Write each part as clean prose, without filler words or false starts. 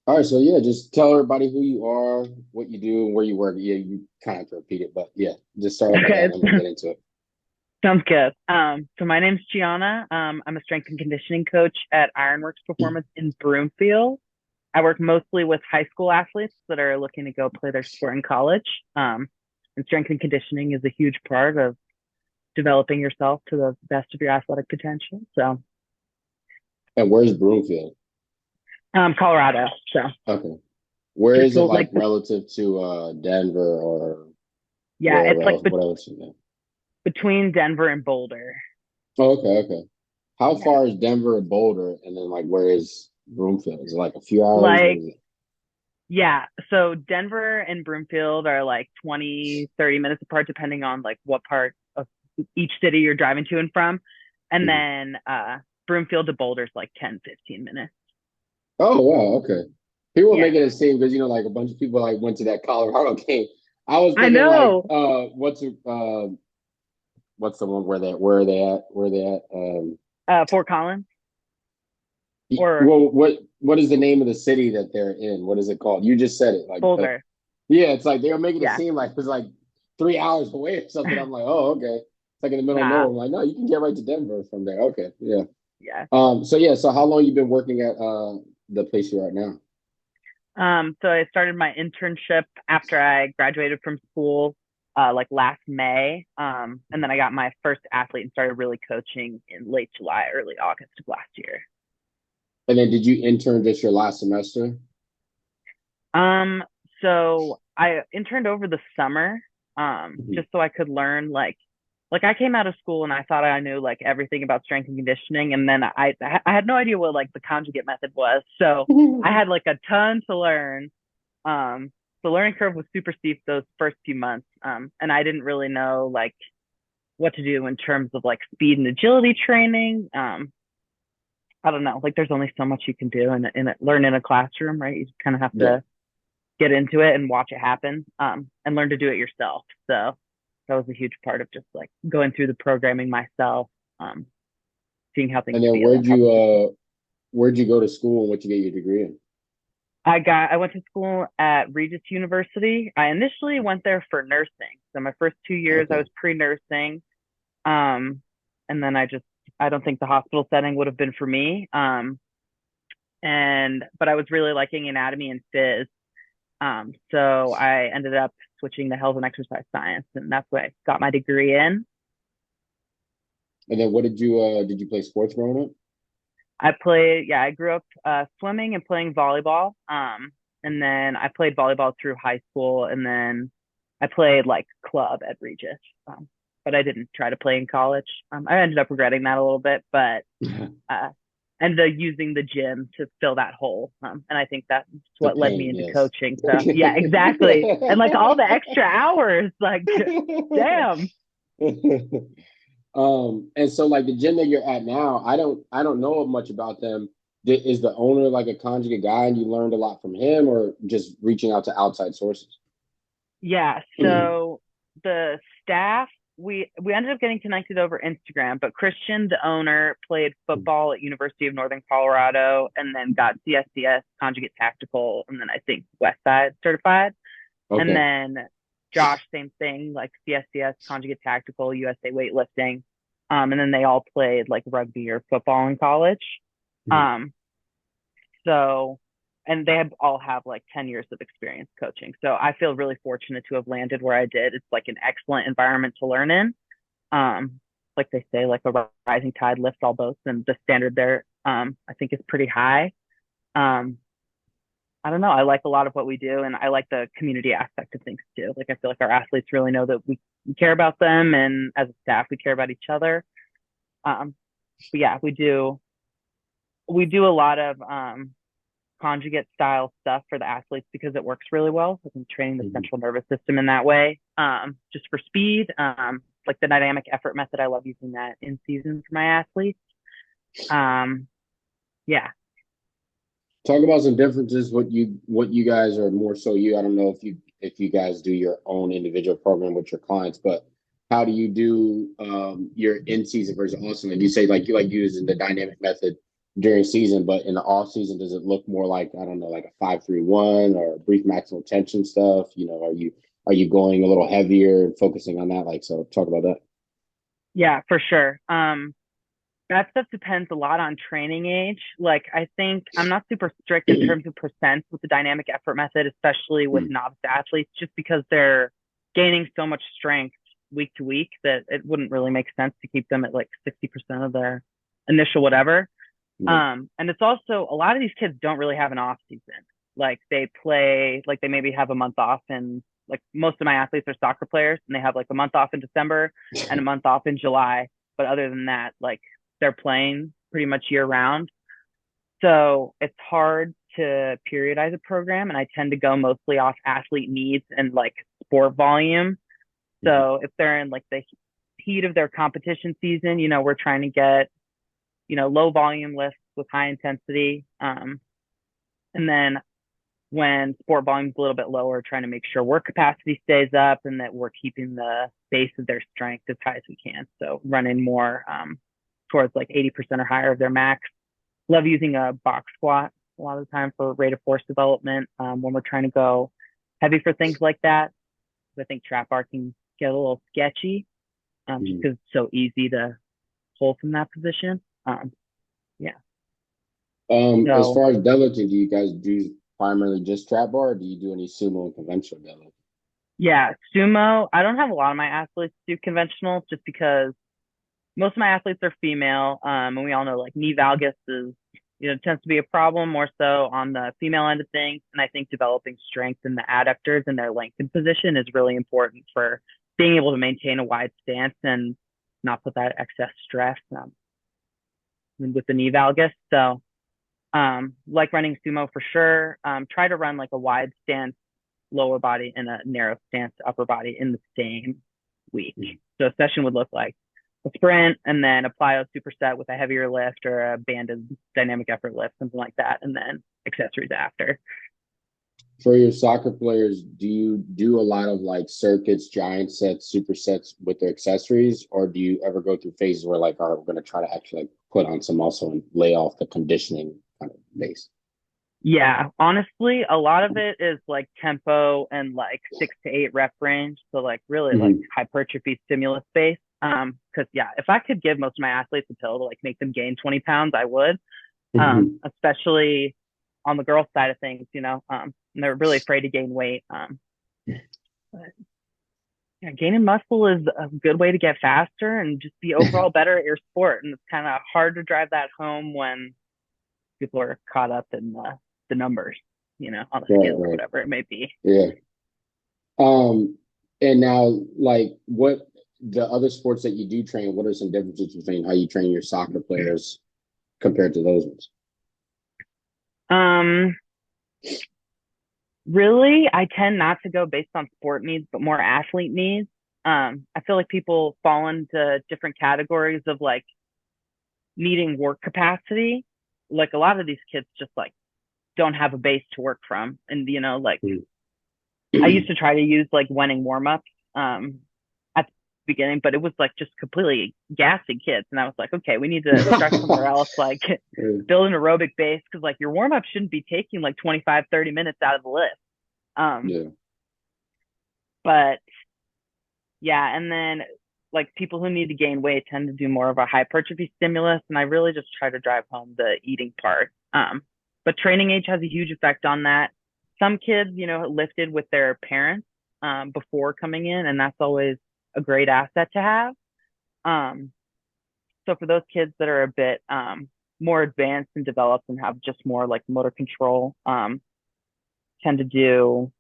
All right, so yeah, just tell everybody who you are, what you do, and where you work. Yeah, you kind of have to repeat it, but yeah, just start off with that, Okay, and then we'll get into it. sounds good. So my name's Gianna. I'm a strength and conditioning coach at IronWorks Performance in Broomfield. I work mostly with high school athletes that are looking to go play their sport in college. And strength and conditioning is a huge part of developing yourself to the best of your athletic potential. So, And where's Broomfield? Colorado. So Okay, where just is it like like relative to Denver or yeah, wherever it's like else? What else is there? between Denver and Boulder. Oh, okay, okay. How Yeah. far is Denver and Boulder, and then like where is Broomfield? Is it like a few hours? What Like is it? Yeah. So Denver and Broomfield are like 20, 30 minutes apart, depending on like what part of each city you're driving to and from. And Mhm. then Broomfield to Boulder's like 10, 15 minutes. Oh wow, okay. People are Yeah. making it seem because like a bunch of people like went to that Colorado game. I was I thinking like, know. what's the one where are they at? Where are they at? Fort Collins or Well, what is the name of the city that they're in? What is it called? You just said it. Boulder. Yeah, it's like they're making it Yeah. seem like it's like 3 hours away or something. I'm like, oh, okay. It's like in the middle of nowhere. Nah. I'm like, no, you can get right to Denver from there. Okay, yeah. Yeah. So yeah, so how long you been working at the place you're at now? So I started my internship after I graduated from school, like last May. And then I got my first athlete and started really coaching in late July, early August of last year. And then did you intern just your last semester? Um, so I interned over the summer, Mhm. just so I could learn like I came out of school and I thought I knew like everything about strength and conditioning, and then I had no idea what like the conjugate method was. So I had like a ton to learn. The learning curve was super steep those first few months. And I didn't really know like what to do in terms of like speed and agility training. I don't know, like there's only so much you can do and learn in a classroom, right? You just kind of have Yeah. to get into it and watch it happen, and learn to do it yourself. So that was a huge part of just like going through the programming myself, um, seeing how things And then feel and how the system. where'd you go to school and what you get your degree in? I went to school at Regis University. I initially went there for nursing. So my first 2 years I Okay. was pre-nursing. Um, and then I don't think the hospital setting would have been for me. But I was really liking anatomy and phys. So I ended up switching to health and exercise science, and that's what I got my degree in. And then what did you play sports growing up? I grew up swimming and playing volleyball. And then I played volleyball through high school, and then I played like club at Regis. But I didn't try to play in college. I ended up regretting that a little bit, but uh, ended up using the gym to fill that hole. And I think that's The what led me pain, into yes. coaching. So yeah, exactly. And like all the extra hours, like damn. And so like the gym that you're at now, I don't know much about them. Is the owner like a conjugate guy and you learned a lot from him or just reaching out to outside sources? Yeah. So the staff, we ended up getting connected over Instagram, but Christian, the owner, played football at University of Northern Colorado and then got CSCS conjugate tactical and then I think West Side certified. And Okay. then Josh, same thing, like CSCS conjugate tactical, USA weightlifting. And then they all played like rugby or football in college. Um, so, and they have all have like 10 years of experience coaching. So I feel really fortunate to have landed where I did. It's like an excellent environment to learn in. Like they say, like a rising tide lifts all boats, and the standard there, I think is pretty high. Um, I don't know. I like a lot of what we do, and I like the community aspect of things too. Like I feel like our athletes really know that we care about them, and as a staff, we care about each other. Um, but yeah, we do a lot of conjugate style stuff for the athletes because it works really well. So I'm training the Mhm. central nervous system in that way, just for speed. Like the dynamic effort method, I love using that in season for my athletes. Um, yeah, Talk about some differences. What you guys are more so you. I don't know if you guys do your own individual program with your clients, but how do you do your in season versus on season? Like you say like you like using the dynamic method. during season, but in the off season, does it look more like, I don't know, like a 5-3-1 or brief maximal tension stuff? Are you going a little heavier and focusing on that? Like, so talk about that. Yeah, for sure. That stuff depends a lot on training age. Like, I think I'm not super strict in terms of percents with the dynamic effort method, especially with novice athletes, just because they're gaining so much strength week to week that it wouldn't really make sense to keep them at like 60% of their initial whatever. And it's also a lot of these kids don't really have an off season. Like they play, like they maybe have a month off, and like most of my athletes are soccer players and they have like a month off in December and a month off in July. But other than that, like they're playing pretty much year round. So it's hard to periodize a program. And I tend to go mostly off athlete needs and like sport volume. So if they're in like the heat of their competition season, we're trying to get, low volume lifts with high intensity. And then when sport volume is a little bit lower, trying to make sure work capacity stays up and that we're keeping the base of their strength as high as we can. So running more towards like 80% or higher of their max. Love using a box squat a lot of the time for rate of force development when we're trying to go heavy for things like that. I think trap bar can get a little sketchy just because it's so easy to pull from that position. Yeah. As far as deadlifting, do you guys do primarily just trap bar, or do you do any sumo and conventional deadlift? Yeah, sumo. I don't have a lot of my athletes do conventional just because most of my athletes are female. And we all know like knee valgus is, tends to be a problem more so on the female end of things. And I think developing strength in the adductors and their lengthened position is really important for being able to maintain a wide stance and not put that excess stress with the knee valgus. So like running sumo for sure. Try to run like a wide stance lower body and a narrow stance upper body in the same week. So a session would look like a sprint and then a plyo superset with a heavier lift or a banded dynamic effort lift, something like that, and then accessories after. For your soccer players, do you do a lot of like circuits, giant sets, supersets with their accessories, or do you ever go through phases where like, all right, we're going to try to actually like put on some muscle and lay off the conditioning kind of base? Yeah, honestly, a lot of it is like tempo and like 6 to 8 rep range. So like really like hypertrophy stimulus based. Because yeah, if I could give most of my athletes a pill to like make them gain 20 pounds, I would. Especially on the girl side of things, and they're really afraid to gain weight. But yeah, gaining muscle is a good way to get faster and just be overall better at your sport. And it's kind of hard to drive that home when people are caught up in the numbers, on the scale or whatever it may be. Yeah. And now, like, what the other sports that you do train, what are some differences between how you train your soccer players compared to those ones? Really, I tend not to go based on sport needs, but more athlete needs. I feel like people fall into different categories of like needing work capacity. Like a lot of these kids just like don't have a base to work from. And, like I used to try to use like winning warm-ups at the beginning, but it was like just completely gassing kids. And I was like, okay, we need to start somewhere else, like build an aerobic base. Cause like your warm-up shouldn't be taking like 25, 30 minutes out of the lift. But yeah. And then like people who need to gain weight tend to do more of a hypertrophy stimulus. And I really just try to drive home the eating part. But training age has a huge effect on that. Some kids, lifted with their parents before coming in, and that's always a great asset to have. So for those kids that are a bit more advanced and developed and have just more like motor control, tend to do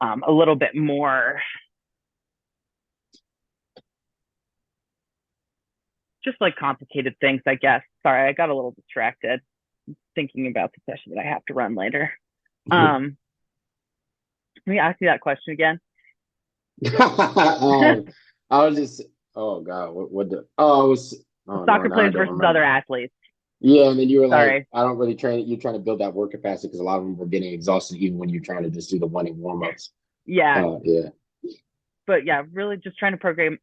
a little bit more just like complicated things, I guess. Sorry, I got a little distracted thinking about the session that I have to run later. Let me ask you that question again. I was just, oh God, what the, oh, it was, oh Soccer no, players versus other athletes. Yeah, and then you were Sorry. like, I don't really train. You're trying to build that work capacity because a lot of them were getting exhausted even when you're trying to just do the running warm-ups. Yeah. Yeah. But yeah, really just trying to program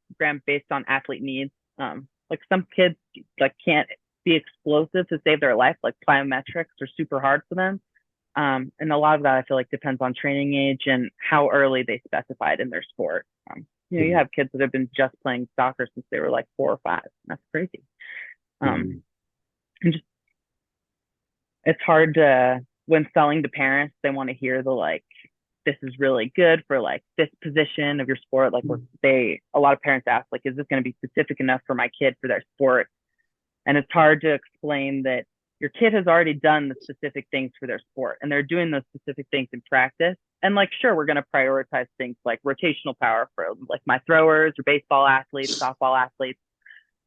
based on athlete needs. Like some kids like can't be explosive to save their life. Like plyometrics are super hard for them. And a lot of that I feel like depends on training age and how early they specified in their sport. You Mhm. have kids that have been just playing soccer since they were like 4 or 5. That's crazy. Um, Mhm. and just it's hard to when selling to parents, they want to hear the like this is really good for like this position of your sport. Like a lot of parents ask like, is this going to be specific enough for my kid for their sport? And it's hard to explain that your kid has already done the specific things for their sport and they're doing those specific things in practice. And like, sure, we're going to prioritize things like rotational power for like my throwers or baseball athletes, softball athletes.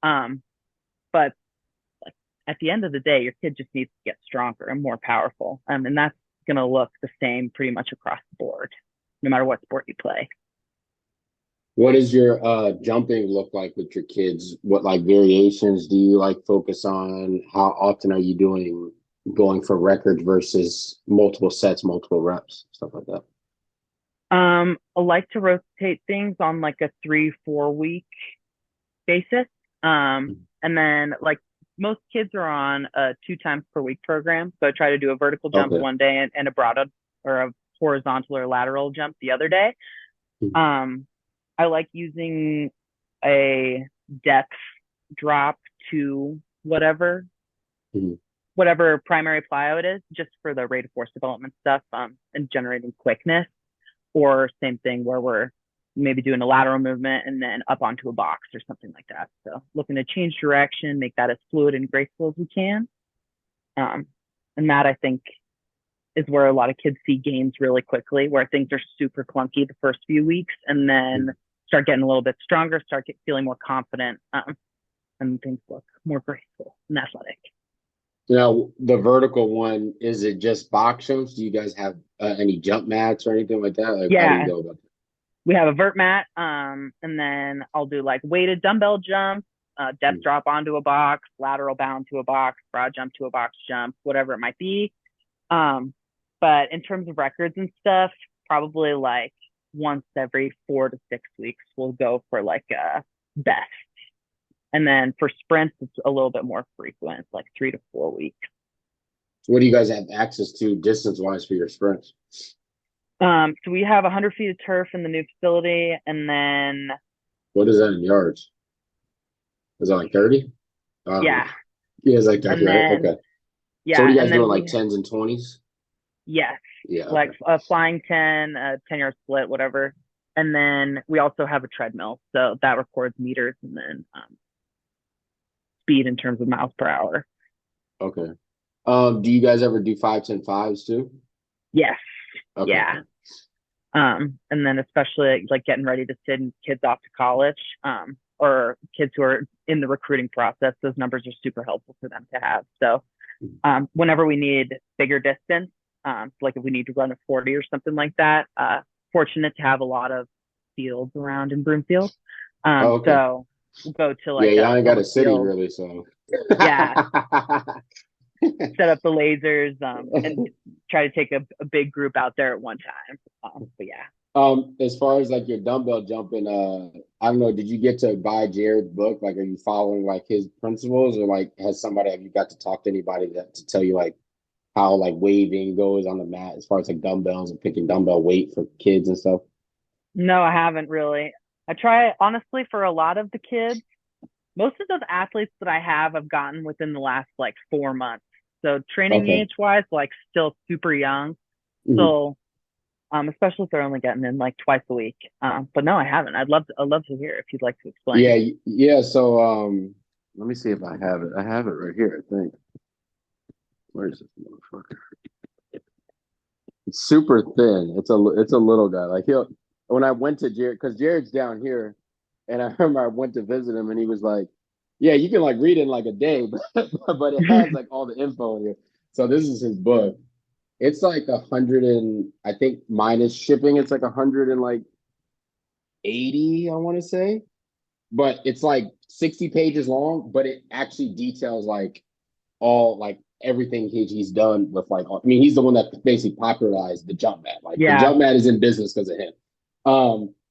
But like, at the end of the day, your kid just needs to get stronger and more powerful. And that's going to look the same pretty much across the board, no matter what sport you play. What does your jumping look like with your kids? What like variations do you like focus on? How often are you doing going for record versus multiple sets, multiple reps, stuff like that? I like to rotate things on like a 3, 4 week basis. And then like most kids are on a 2 times per week program. So I try to do a vertical jump Okay. one day and a broad or a horizontal or lateral jump the other day. Mhm. Um, I like using a depth drop to Mhm. whatever primary plyo it is, just for the rate of force development stuff, and generating quickness. Or same thing where we're maybe doing a lateral movement and then up onto a box or something like that. So looking to change direction, make that as fluid and graceful as we can. Um, and that I think is where a lot of kids see gains really quickly, where things are super clunky the first few weeks and then Mhm. start getting a little bit stronger, feeling more confident, and things look more graceful and athletic. Now, the vertical one, is it just box jumps? Do you guys have any jump mats or anything like that? Like, how do you Yeah, go about we have a vert mat, and then I'll do like weighted dumbbell jumps, depth that? drop onto a box, lateral bound to a box, broad jump to a box jump, whatever it might be. Um, but in terms of records and stuff, probably like once every 4 to 6 weeks, we'll go for like a best. And then for sprints, it's a little bit more frequent, it's like 3 to 4 weeks. What do you guys have access to distance wise for your sprints? So we have 100 feet of turf in the new facility, and then What is that in yards? Is that like 30? yeah, Yeah, it's like 30, and right? then Okay. So what are yeah, you guys and doing? then Like 10s and 20s? yes, Yeah, like okay. a flying 10, a 10-yard split, whatever. And then we also have a treadmill, so that records meters and then speed in terms of miles per hour. Okay. Do you guys ever do 5, 10, 5s too? Yes, Okay, yeah. okay. And then especially like getting ready to send kids off to college, or kids who are in the recruiting process, those numbers are super helpful for them to have. So whenever we need bigger distance, like if we need to run a 40 or something like that, fortunate to have a lot of fields around in Broomfield. Oh, okay. So we'll go to Yeah, like y'all a ain't got a public city field. really, so. Yeah, set up the lasers, and try to take a big group out there at one time. But yeah. As far as like your dumbbell jumping, I don't know, did you get to buy Jared's book? Like, are you following like his principles, or like have you got to talk to anybody that to tell you like how like waving goes on the mat as far as like dumbbells and picking dumbbell weight for kids and stuff? No, I haven't really. I try honestly for a lot of the kids. Most of those athletes that I have gotten within the last like 4 months. So training Okay. age wise, like still super young. Mhm. So especially if they're only getting in like twice a week. But no, I haven't. I'd love to hear if you'd like to explain. Yeah, yeah. So let me see if I have it. I have it right here, I think. Where's this motherfucker? It's super thin. It's a little guy. Like he'll when I went to Jared, because Jared's down here, and I remember I went to visit him, and he was like, "Yeah, you can like read it in like a day, but it has like all the info in here." So this is his book. It's like 100 and I think minus shipping, it's like 100 and like 80, I want to say. But it's like 60 pages long, but it actually details like all like everything he's done with like I mean he's the one that basically popularized the jump mat. Like the Yeah. jump mat is in business because of him.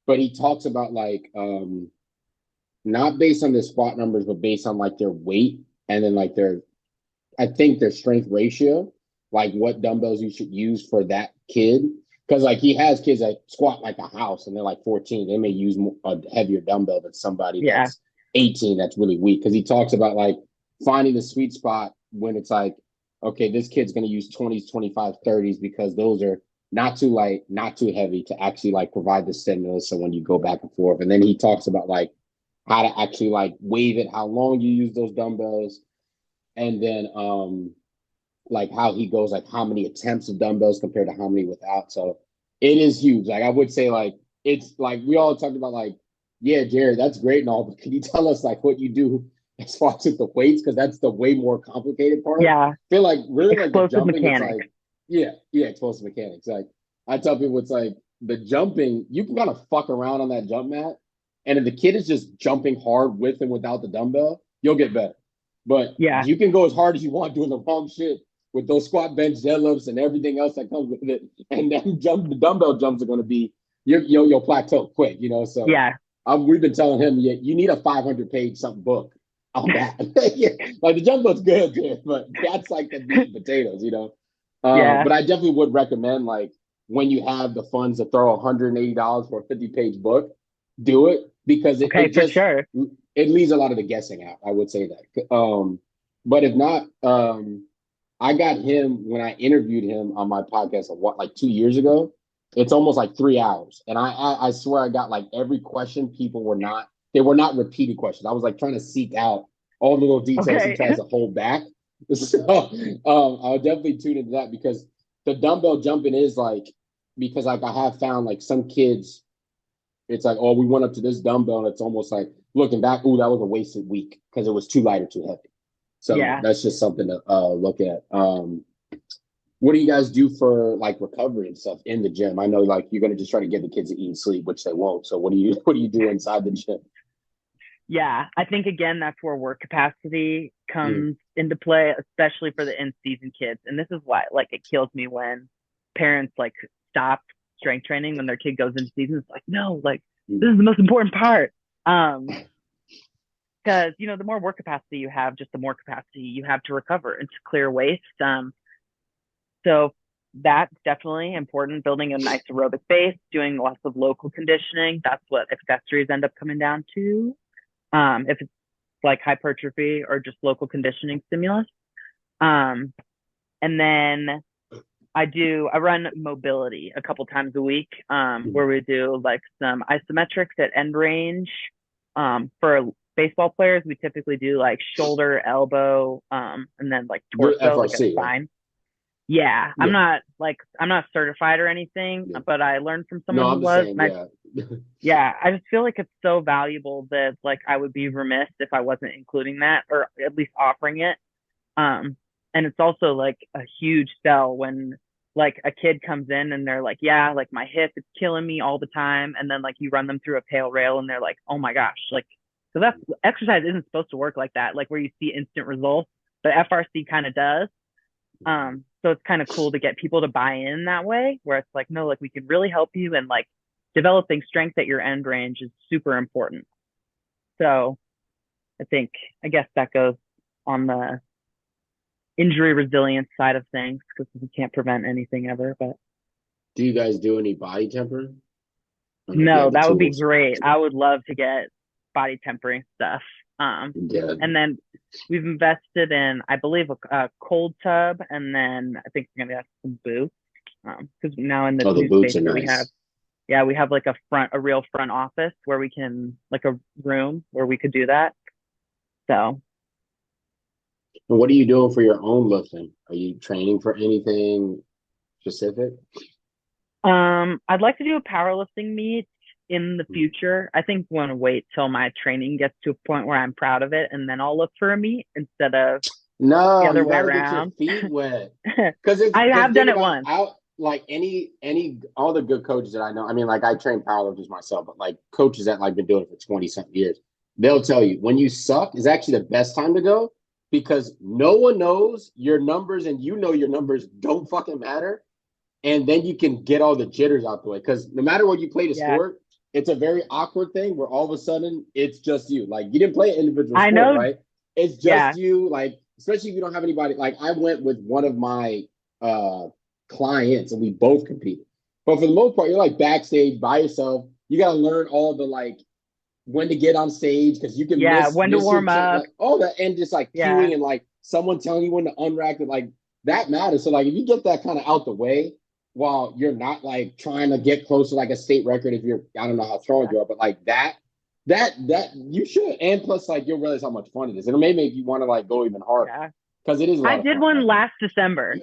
But he talks about like not based on their squat numbers, but based on like their weight and then like I think their strength ratio, like what dumbbells you should use for that kid. Because like he has kids that squat like a house and they're like 14. They may use a heavier dumbbell than somebody Yeah. that's 18 that's really weak. Because he talks about like finding the sweet spot when it's like, okay, this kid's going to use 20s, 25, 30s because those are not too light, not too heavy to actually like provide the stimulus. So when you go back and forth, and then he talks about like how to actually like wave it, how long you use those dumbbells, and then like how he goes like how many attempts of dumbbells compared to how many without. So it is huge. Like I would say like it's like we all talked about like, yeah, Jared, that's great and all, but can you tell us like what you do as far as with the weights? Because that's the way more complicated part. Yeah. I feel like really like the Explosive jumping, it's mechanics. like, yeah, explosive mechanics. Like I tell people it's like the jumping, you can kind of fuck around on that jump mat. And if the kid is just jumping hard with and without the dumbbell, you'll get better. But Yeah. you can go as hard as you want doing the wrong shit with those squat, bench, deadlifts, and everything else that comes with it. And then the dumbbell jumps are going to be you'll plateau quick, you know. So Yeah. we've been telling him you need a 500-page something book on that. Yeah. Like the jump book's good, but that's like the meat and potatoes, you know. Yeah. But I definitely would recommend like when you have the funds to throw $180 for a 50-page book, do it because Okay, it for just sure. it leaves a lot of the guessing out. I would say that. But if not, I got him when I interviewed him on my podcast like 2 years ago. It's almost like 3 hours, and I swear I got like every question. People were not they were not repeated questions. I was like trying to seek out all the little details he Okay. tries to hold back. So I'll definitely tune into that because the dumbbell jumping is like because like I have found like some kids, it's like oh we went up to this dumbbell and it's almost like looking back, ooh that was a wasted week because it was too light or too heavy. So Yeah. that's just something to look at. What do you guys do for like recovery and stuff in the gym? I know like you're gonna just try to get the kids to eat and sleep, which they won't. So what do you do inside the gym? Yeah. I think again that's where work capacity Mm. comes into play, especially for the in-season kids. And this is why like it kills me when parents like stop strength training when their kid goes into season. It's like, no, like Mm. this is the most important part. Because the more work capacity you have, just the more capacity you have to recover and to clear waste. So that's definitely important. Building a nice aerobic base, doing lots of local conditioning. That's what accessories end up coming down to. If it's like hypertrophy or just local conditioning stimulus. Um, and then I run mobility a couple times a week, Mm. where we do like some isometrics at end range. For baseball players, we typically do like shoulder, elbow, and then like You're torso, like a FRC, right? spine. Yeah, Yeah. I'm not certified or anything, Yeah. but I learned from No, someone who I'm the was, same. and Yeah. I just feel like it's so valuable that like I would be remiss if I wasn't including that or at least offering it. Um, and it's also like a huge sell when like a kid comes in and they're like, yeah, like my hip is killing me all the time, and then like you run them through a pale rail and they're like, oh my gosh, like so that's exercise isn't supposed to work like that, like where you see instant results, but FRC kind of does. So it's kind of cool to get people to buy in that way, where it's like, no, like we can really help you, and like developing strength at your end range is super important. So I guess that goes on the injury resilience side of things because we can't prevent anything ever. But Do you guys do any body tempering? I don't know if you no, have the that would be tools. great. I would love to get body tempering stuff. Yeah. And then we've invested in, I believe, a cold tub, and then I think we're gonna have some boots. Because now in this Oh, the new boots space are that we have, nice. yeah, we have like a real front office where we can, like a room where we could do that. So, And what are you doing for your own lifting? Are you training for anything specific? I'd like to do a powerlifting meet in the future. I think I want to wait till my training gets to a point where I'm proud of it, and then I'll look for a meet instead of the No, other you way got to get your around. feet wet. I Because have think done it about once. out like any all the good coaches that I know. I mean, like I train powerlifters myself, but like coaches that like been doing it for 20 something years, they'll tell you when you suck is actually the best time to go because no one knows your numbers and you know your numbers don't fucking matter. And then you can get all the jitters out the way. Because no matter what you play the Yeah, sport, it's a very awkward thing where all of a sudden it's just you. Like you didn't play an individual I sport, know. right? it's just Yeah. you, like, especially if you don't have anybody. Like, I went with one of my uh clients and we both competed. But for the most part, you're like backstage by yourself. You gotta learn all the like when to get on stage because you can Yeah. When to miss your warm chance, up. like all that, and just like Yeah. cueing and like someone telling you when to unrack it, like that matters. So like if you get that kind of out the way while you're not like trying to get close to like a state record, if you're, I don't know how strong Yeah. you are, but like that you should. And plus, like you'll realize how much fun it is. It'll maybe make you want to like go even harder Yeah. because it is a I lot of did fun. one Like, last December.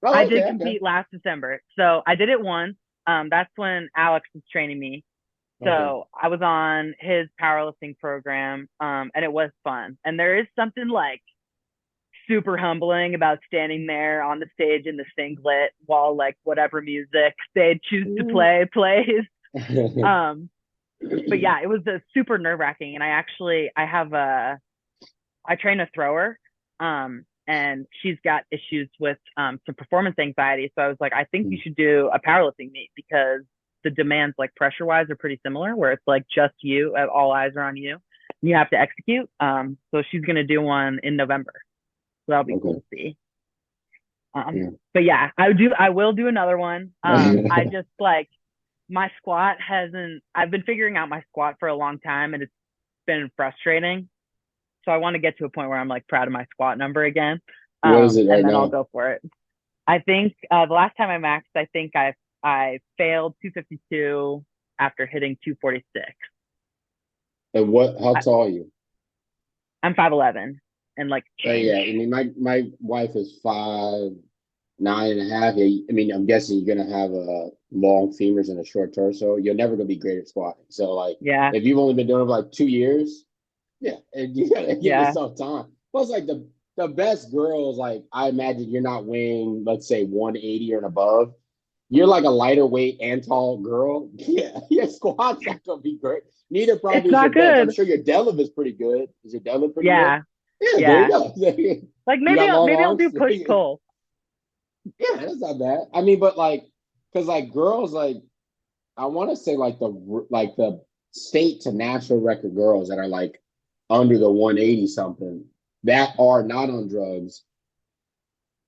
I oh, did okay, okay, compete last December. So I did it once. That's when Alex was training me. okay. So I was on his powerlifting program, and it was fun. And there is something like super humbling about standing there on the stage in the singlet while like whatever music they choose to play plays. Um, but yeah, it was super nerve wracking. And I train a thrower, and she's got issues with some performance anxiety. So I was like, I think you should do a powerlifting meet because the demands, like pressure wise, are pretty similar. Where it's like just you, all eyes are on you, and you have to execute. So she's gonna do one in November. So that'll be cool Okay. to see. Yeah. But yeah, I will do another one. I just like my squat hasn't. I've been figuring out my squat for a long time, and it's been frustrating. So I want to get to a point where I'm like proud of my squat number again. What is it And right then I'll now? go for it. I think the last time I maxed, I think I failed 252 after hitting 246. And what? How I, tall are you? I'm 5'11" and like Yeah, change. I mean, my wife is 5'9.5". I mean, I'm guessing you're gonna have a long femurs and a short torso. You're never gonna be great at squatting. So, like, Yeah, if you've only been doing it for like 2 years, yeah, and you gotta give yeah, yourself time. Plus, like the best girls, like I imagine you're not weighing, let's say 180 or above. You're like a lighter weight and tall girl. Yeah, your squat's not gonna be great. Neither it's probably is your not bench. I'm good. sure your deadlift is pretty good. Is your deadlift pretty good? Yeah, Yeah, there you yeah. go. Like You got long maybe I'll arms. do push Yeah, pull. that's not bad. I mean, but like, because like girls, like I want to say like the state to national record girls that are like under the 180 something that are not on drugs,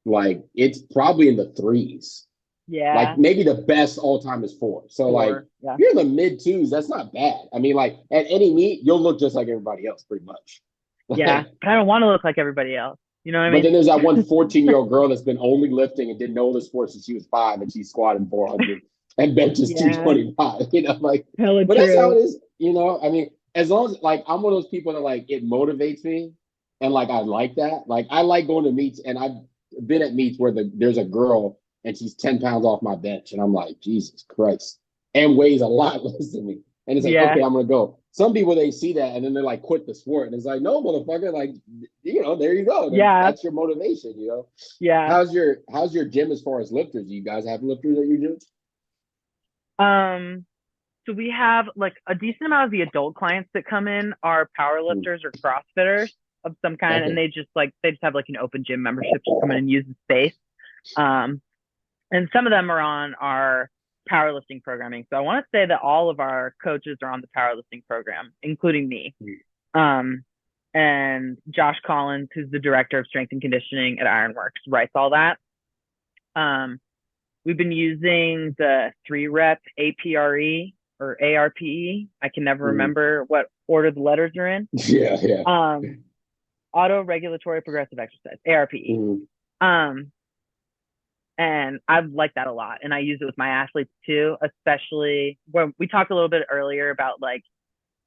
like it's probably in the threes. Like Yeah, maybe the best all time is four. So like 4. Yeah, you're in the mid twos, that's not bad. I mean, like at any meet, you'll look just like everybody else, pretty much. yeah. Like, But I don't want to look like everybody else. You know what I but mean? then there's that one 14-year-old girl that's been only lifting and didn't know the sport since she was 5, and she's squatting 400 and benches Yeah, 225. Like, hella but that's how it true. is. I mean, as long as like I'm one of those people that like it motivates me, and like I like that. Like I like going to meets, and I've been at meets where there's a girl and she's 10 pounds off my bench, and I'm like, Jesus Christ, and weighs a lot less than me. And it's like, Yeah, okay, I'm gonna go. Some people they see that and then they're like, quit the sport. And it's like, no, motherfucker, like, there you go. yeah, That's your motivation. yeah. How's your gym as far as lifters? Do you guys have lifters at your gym? Um, so we have like a decent amount of the adult clients that come in are power Hmm. lifters or CrossFitters of some kind, and Okay. they just have like an open gym membership to come in and use the space. Um, and some of them are on our powerlifting programming. So I want to say that all of our coaches are on the powerlifting program, including me. Um, and Josh Collins, who's the director of strength and conditioning at IronWorks, writes all that. Um, we've been using the 3-rep APRE or ARPE. I can never Hmm. remember what order the letters are in. Yeah, yeah. Um, Auto regulatory progressive exercise, ARPE. Hmm. Um, and I like that a lot. And I use it with my athletes too, especially when we talked a little bit earlier about like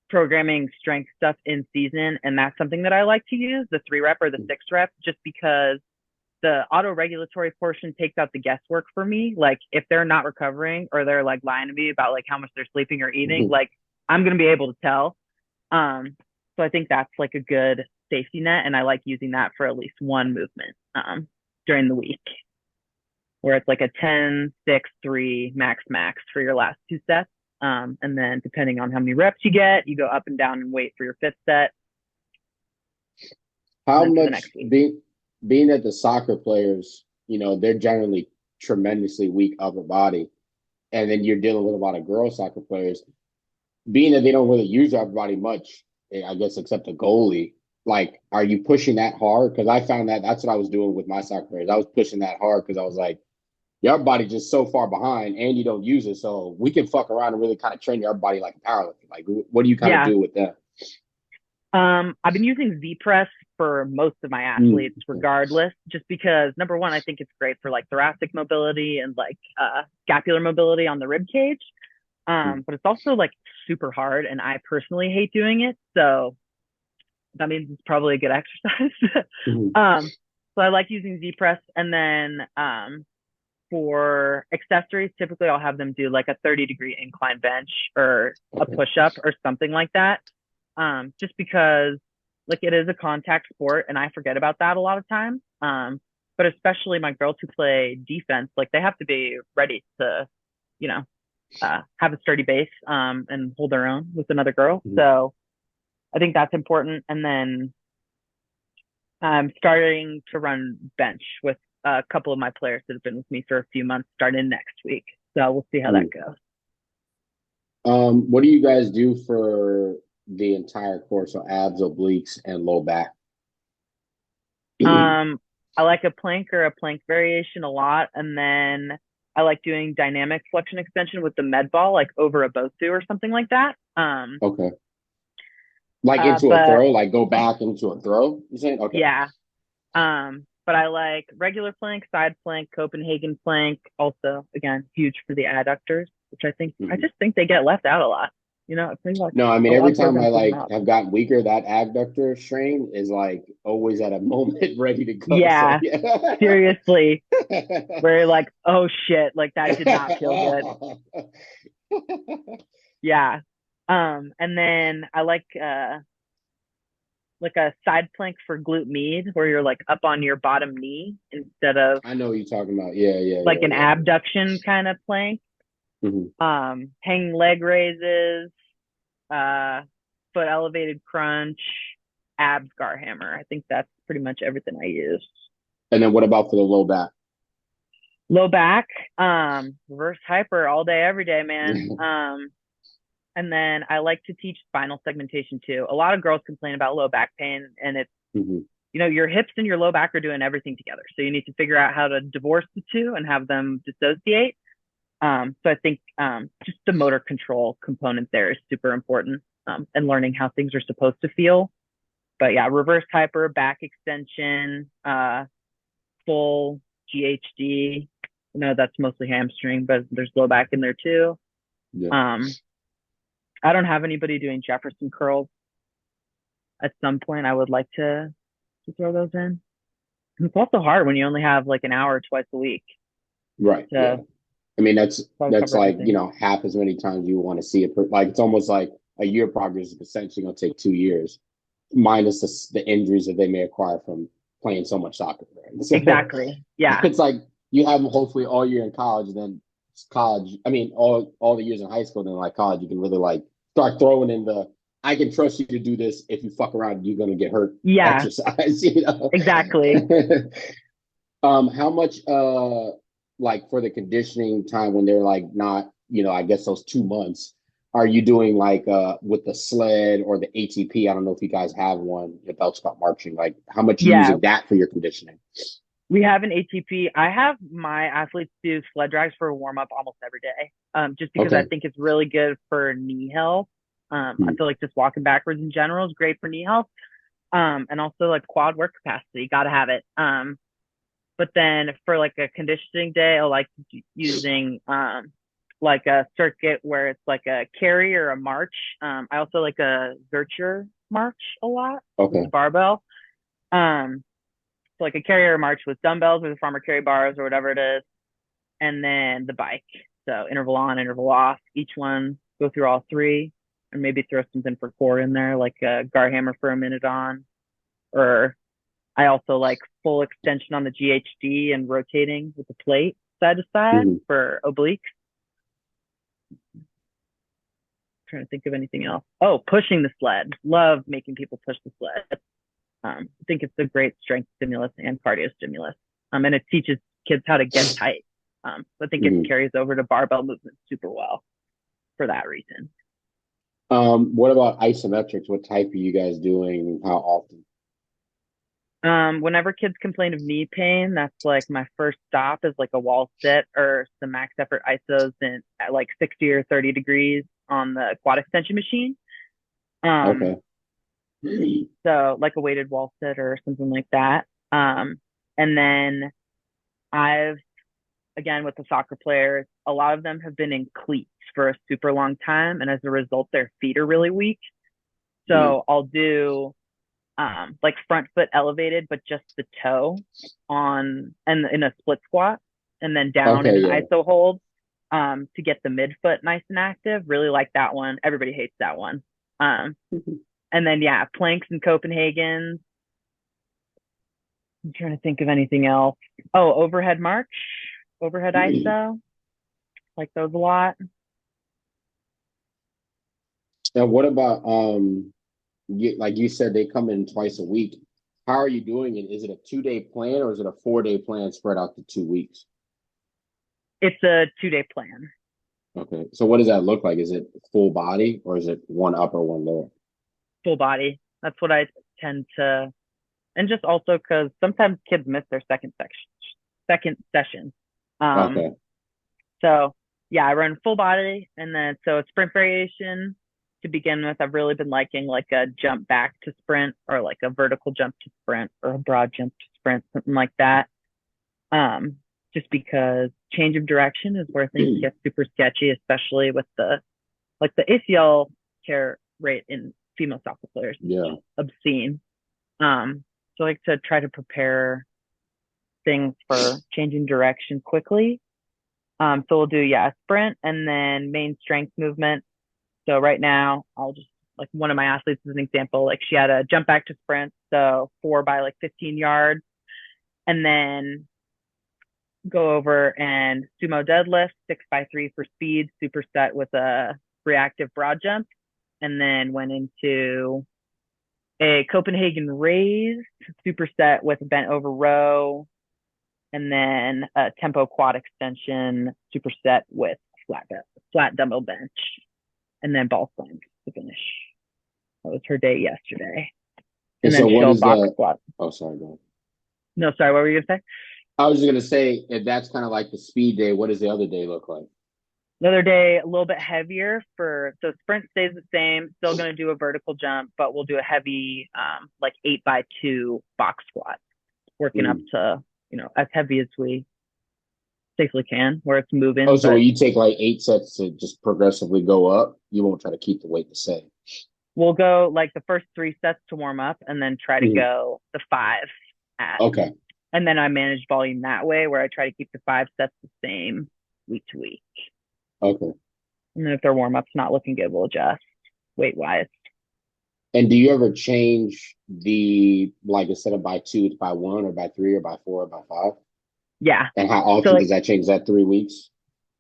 programming strength stuff in season. And that's something that I like to use, the 3-rep or the 6-rep, just because the auto regulatory portion takes out the guesswork for me. Like if they're not recovering or they're like lying to me about like how much they're sleeping or eating, like I'm going to be able to tell. So I think that's like a good safety net. And I like using that for at least one movement during the week where it's like a 10, 6, 3 max max for your last 2 sets. And then depending on how many reps you get, you go up and down and wait for your 5th set and How then for the much next week. being that the soccer players, they're generally tremendously weak upper body, and then you're dealing with a lot of girl soccer players, being that they don't really use their upper body much, I guess, except a goalie. like, are you pushing that hard? Because I found that that's what I was doing with my soccer players. I was pushing that hard because I was like, your body just so far behind, and you don't use it, so we can fuck around and really kind of train your body like a powerlifter. Like, what do you kind of Yeah. do with that? I've been using Z press for most of my Mm. athletes, regardless, just because number one, I think it's great for like thoracic mobility and like scapular mobility on the rib cage. But it's also like super hard, and I personally hate doing it. So that means it's probably a good exercise. Mm-hmm. So I like using Z press, and then for accessories, typically I'll have them do like a 30-degree incline bench or a Okay. push up or something like that. Just because like it is a contact sport and I forget about that a lot of times. But especially my girls who play defense, like they have to be ready to, you know, have a sturdy base and hold their own with another girl. Mm-hmm. So I think that's important. And then I'm starting to run bench with a couple of my players that have been with me for a few months starting next week. So we'll see how that goes. What do you guys do for the entire course? So abs, obliques, and low back. Um, I like a plank or a plank variation a lot. And then I like doing dynamic flexion extension with the med ball, like over a BOSU or something like that. Okay. Like into a But throw, like go back into a throw. You saying okay? yeah. But I like regular plank, side plank, Copenhagen plank. Also, again, huge for the adductors, which I Mm-hmm. just think they get left out a lot. You know, it seems like No, I a mean lot every of time I programs give them like up. have gotten weaker, that abductor strain is like always at a moment ready to go. So Yeah, yeah. seriously. Where you're like, oh shit, like that did not feel good. Yeah. And then I like a side plank for glute med where you're like up on your bottom knee instead of I know what you're talking about. Yeah, yeah, like yeah, an yeah. abduction kind of plank. Hmm. Hanging leg raises, uh, foot elevated crunch, abs gar hammer. I think that's pretty much everything I use. And then what about for the low back? Low back, reverse hyper all day, every day, man. And then I like to teach spinal segmentation too. A lot of girls complain about low back pain, and it's, Hmm. you know, your hips and your low back are doing everything together. So you need to figure out how to divorce the two and have them dissociate. So I think just the motor control component there is super important, and learning how things are supposed to feel. But yeah, reverse hyper, back extension, full GHD. You know, that's mostly hamstring, but there's low back in there too. Yeah. Um, I don't have anybody doing Jefferson curls. At some point, I would like to throw those in. And it's also hard when you only have like an hour twice a week Right. Yeah. to I mean, that's cover like, everything. half as many times you want to see it. Like it's almost like a year progress is essentially going to take 2 years, minus the injuries that they may acquire from playing so much soccer. Right? So Exactly. Yeah. it's like you have them hopefully all year in college, and then college. I mean, all the years in high school, then like college, you can really like start throwing in the I can trust you to do this. If you fuck around, you're gonna get hurt. Yeah. Exercise, Exactly. How much like for the conditioning time when they're like not, I guess those 2 months, are you doing like with the sled or the ATP? I don't know if you guys have one, the belt Scott marching, like how much you Yeah. using that for your conditioning? We have an ATP. I have my athletes do sled drags for a warm up almost every day, just because I Okay. think it's really good for knee health. I Hmm. feel like just walking backwards in general is great for knee health, and also like quad work capacity. Got to have it. But then for like a conditioning day, I like using like a circuit where it's like a carry or a march. I also like a Zercher march a lot with the Okay. barbell. Um, so like a carrier march with dumbbells or the farmer carry bars or whatever it is, and then the bike. So interval on, interval off. Each one go through all three, and maybe throw something for core in there, like a gar hammer for a minute on. Or I also like full extension on the GHD and rotating with the plate side to side Hmm. for obliques. Trying to think of anything else. Oh, pushing the sled. Love making people push the sled. I think it's a great strength stimulus and cardio stimulus. And it teaches kids how to get tight. So I think it Hmm. carries over to barbell movement super well for that reason. What about isometrics? What type are you guys doing? How often? Whenever kids complain of knee pain, that's like my first stop is like a wall sit or some max effort isos in at like 60 or 30 degrees on the quad extension machine. Um, Okay. so like a weighted wall sit or something like that. And then I've again with the soccer players, a lot of them have been in cleats for a super long time, and as a result, their feet are really weak. Mm. So I'll do like front foot elevated, but just the toe on and in a split squat, and then down in Okay, an yeah. ISO hold to get the midfoot nice and active. Really like that one. Everybody hates that one. Um, and then yeah, planks in Copenhagen. I'm trying to think of anything else. Oh, overhead march, overhead ISO, like those a lot. And what about like you said, they come in twice a week. How are you doing it? Is it a 2 day plan or is it a 4 day plan spread out to 2 weeks? It's a 2 day plan, Okay. So what does that look like? Is it full body or is it one upper, one lower? full body. That's what I tend to, and just also because sometimes kids miss their second session. Um, Okay. so yeah, I run full body, and then so it's sprint variation to begin with. I've really been liking like a jump back to sprint or like a vertical jump to sprint or a broad jump to sprint, something like that. Um, just because change of direction is where things get super sketchy, especially with the like the ACL tear rate in female soccer players is Yeah. just obscene. So I like to try to prepare things for changing direction quickly. So we'll do yeah, sprint and then main strength movement. So right now I'll just like one of my athletes as an example, like she had a jump back to sprint, so 4 by like 15 yards, and then go over and sumo deadlift 6 by 3 for speed, superset with a reactive broad jump, and then went into a Copenhagen raise superset with a bent over row, and then a tempo quad extension superset with flat dumbbell bench, and then ball slams to finish. That was her day yesterday, And and then so what she'll is box the, squat. oh, sorry, go ahead. No, sorry, what were you gonna say? I was just gonna say if that's kind of like the speed day, what does the other day look like? The other day, a little bit heavier for so sprint stays the same. Still going to do a vertical jump, but we'll do a heavy, like 8 by 2 box squat, working up Mm. to as heavy as we safely can, where it's Oh, moving. so But you take like 8 sets to just progressively go up. You won't try to keep the weight the same. we'll go like the first 3 sets to warm up, and then try to Mhm. go the five at, Okay. and then I manage volume that way, where I try to keep the 5 sets the same week to week. Okay. And then if their warm up's not looking good, we'll adjust weight wise. And do you ever change the like instead of by two to by one or by three or by four or by five? Yeah. And how So often like does that change? Is that 3 weeks?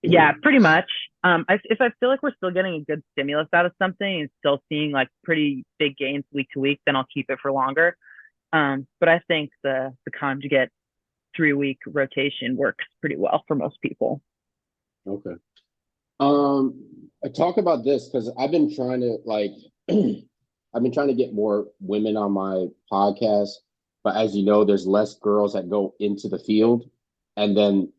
yeah, pretty much. If I feel like we're still getting a good stimulus out of something and still seeing like pretty big gains week to week, then I'll keep it for longer. But I think the conjugate 3 week rotation works pretty well for most people. Okay. I talk about this because I've been trying to like I've been trying to get more women on my podcast, but as you know, there's less girls that go into the field. And then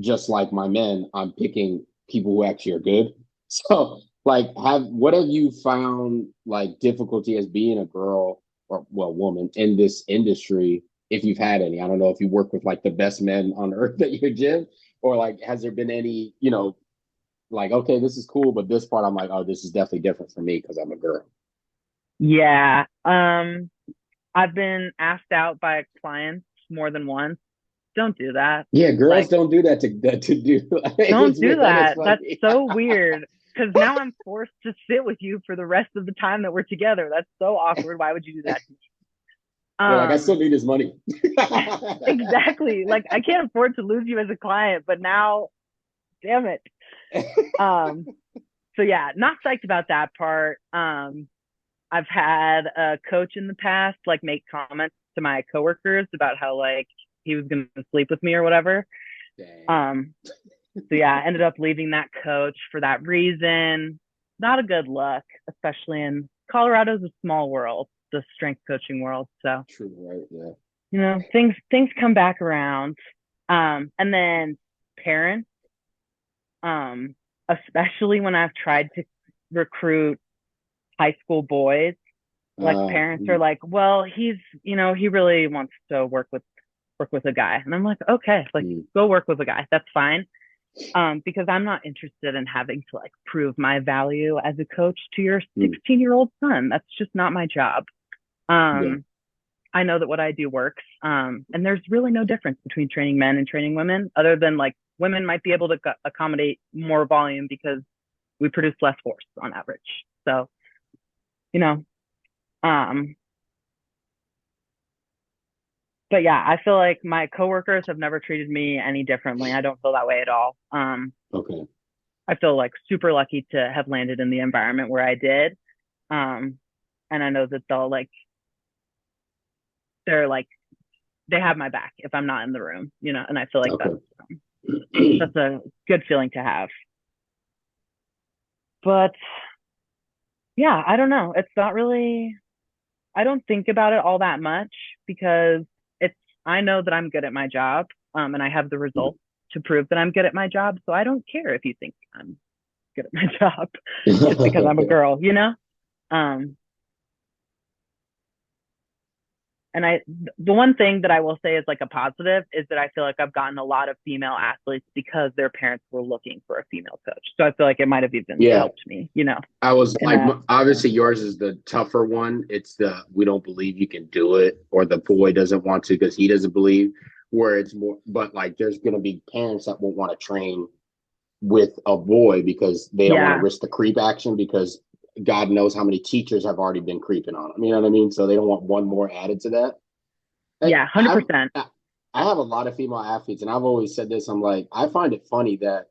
just like my men, I'm picking people who actually are good. So like what have you found like difficulty as being a girl or well woman in this industry if you've had any? I don't know if you work with like the best men on earth at your gym or like has there been any, like, okay, this is cool, but this part I'm like, oh, this is definitely different for me because I'm a girl. Yeah. I've been asked out by clients more than once. Don't do that. Yeah, girls Like, don't do that to do. don't It's do weird. That is that. That's funny. so weird. Because now I'm forced to sit with you for the rest of the time that we're together. That's so awkward. Why would you do that to me? They're like, I still need his money. Exactly. Like I can't afford to lose you as a client, but now, damn it. Um, so yeah, not psyched about that part. I've had a coach in the past like make comments to my coworkers about how like he was gonna sleep with me or whatever. Dang. Um, so yeah, I ended up leaving that coach for that reason. Not a good look, especially in Colorado's a small world, the strength coaching world. So True, right? Yeah. things come back around. And then parents, um, especially when I've tried to recruit high school boys, like parents are Mm, like, well, he really wants to work with a guy. And I'm like, okay, like mm, go work with a guy. That's fine. Because I'm not interested in having to like prove my value as a coach to your mm, 16-year-old son. That's just not my job. yeah. Um, I know that what I do works. And there's really no difference between training men and training women, other than like women might be able to accommodate more volume because we produce less force on average. So, you know, um, but yeah, I feel like my coworkers have never treated me any differently. I don't feel that way at all. Okay. I feel like super lucky to have landed in the environment where I did. Um, and I know that they're like, they have my back if I'm not in the room, and I feel like Okay. that's a good feeling to have. But yeah, I don't know. It's not really, I don't think about it all that much because it's, I know that I'm good at my job, and I have the results to prove that I'm good at my job. So I don't care if you think I'm good at my job just because I'm a girl. Um, and the one thing that I will say is like a positive is that I feel like I've gotten a lot of female athletes because their parents were looking for a female coach. So I feel like it might have even Yeah. helped me. I was And like, obviously, yours is the tougher one. It's the we don't believe you can do it, or the boy doesn't want to because he doesn't believe. Where it's more, but like, there's going to be parents that won't want to train with a boy because they don't want to yeah, risk the creep action because God knows how many teachers have already been creeping on them. You know what I mean? So they don't want one more added to that. Like yeah, 100%. I have a lot of female athletes, and I've always said this. I'm like, I find it funny that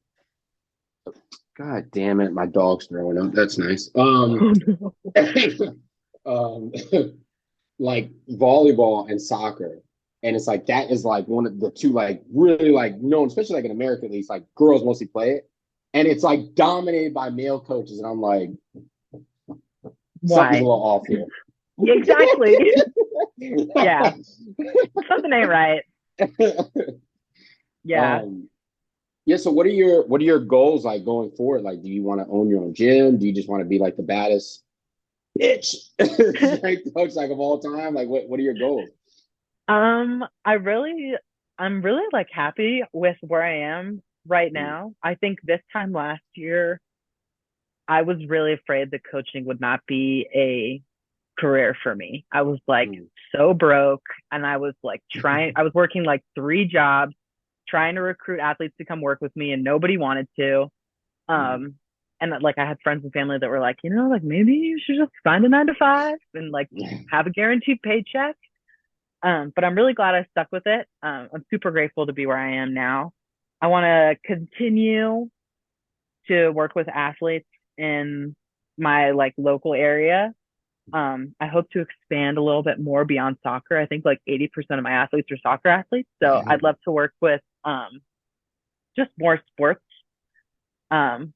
God damn it, my dog's throwing up. That's nice. Um, like volleyball and soccer. And it's like that is like one of the two like really like known, especially like in America at least, like girls mostly play it. And it's like dominated by male coaches. And I'm like, something's a Why? little off here. Yeah, exactly. Yeah, something ain't right. Yeah. um yeah, so what are your goals like going forward? Like, do you want to own your own gym? Do you just want to be like the baddest bitch strength coach like of all time? Like what are your goals? Um, I really, I'm really like happy with where I am right Mm, now. I think this time last year, I was really afraid that coaching would not be a career for me. I was like mm, so broke and I was working like three jobs, trying to recruit athletes to come work with me and nobody wanted to. mm, Um, and like I had friends and family that were like, like maybe you should just find a 9 to 5 and like have a guaranteed paycheck. But I'm really glad I stuck with it. I'm super grateful to be where I am now. I want to continue to work with athletes in my like local area. I hope to expand a little bit more beyond soccer. I think like 80% of my athletes are soccer athletes. So I'd love to work with just more sports. Um,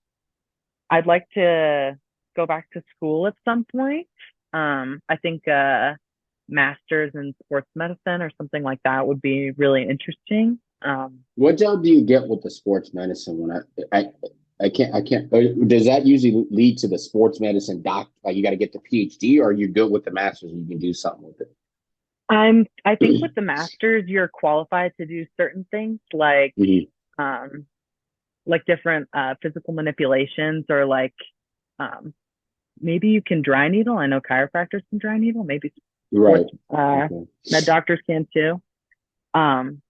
I'd like to go back to school at some point. I think master's in sports medicine or something like that would be really interesting. What job do you get with the sports medicine when I can't does that usually lead to the sports medicine doc like you got to get the PhD or you're good with the master's and you can do something with I think with it? the master's, you're qualified to do certain things Mhm. um, like different physical manipulations or like um, maybe you can dry needle. I know chiropractors can dry needle. Maybe Right. sports Okay. med doctors can too. Um,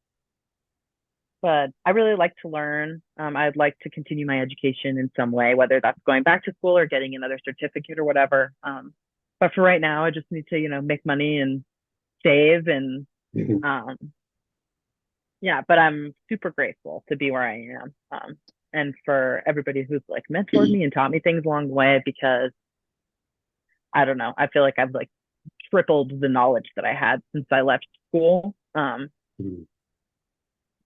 but I really like to learn. I'd like to continue my education in some way, whether that's going back to school or getting another certificate or whatever. But for right now, I just need to, make money and save and um, yeah. But I'm super grateful to be where I am, and for everybody who's like mentored me and taught me things along the way because I don't know. I feel like I've like tripled the knowledge that I had since I left school.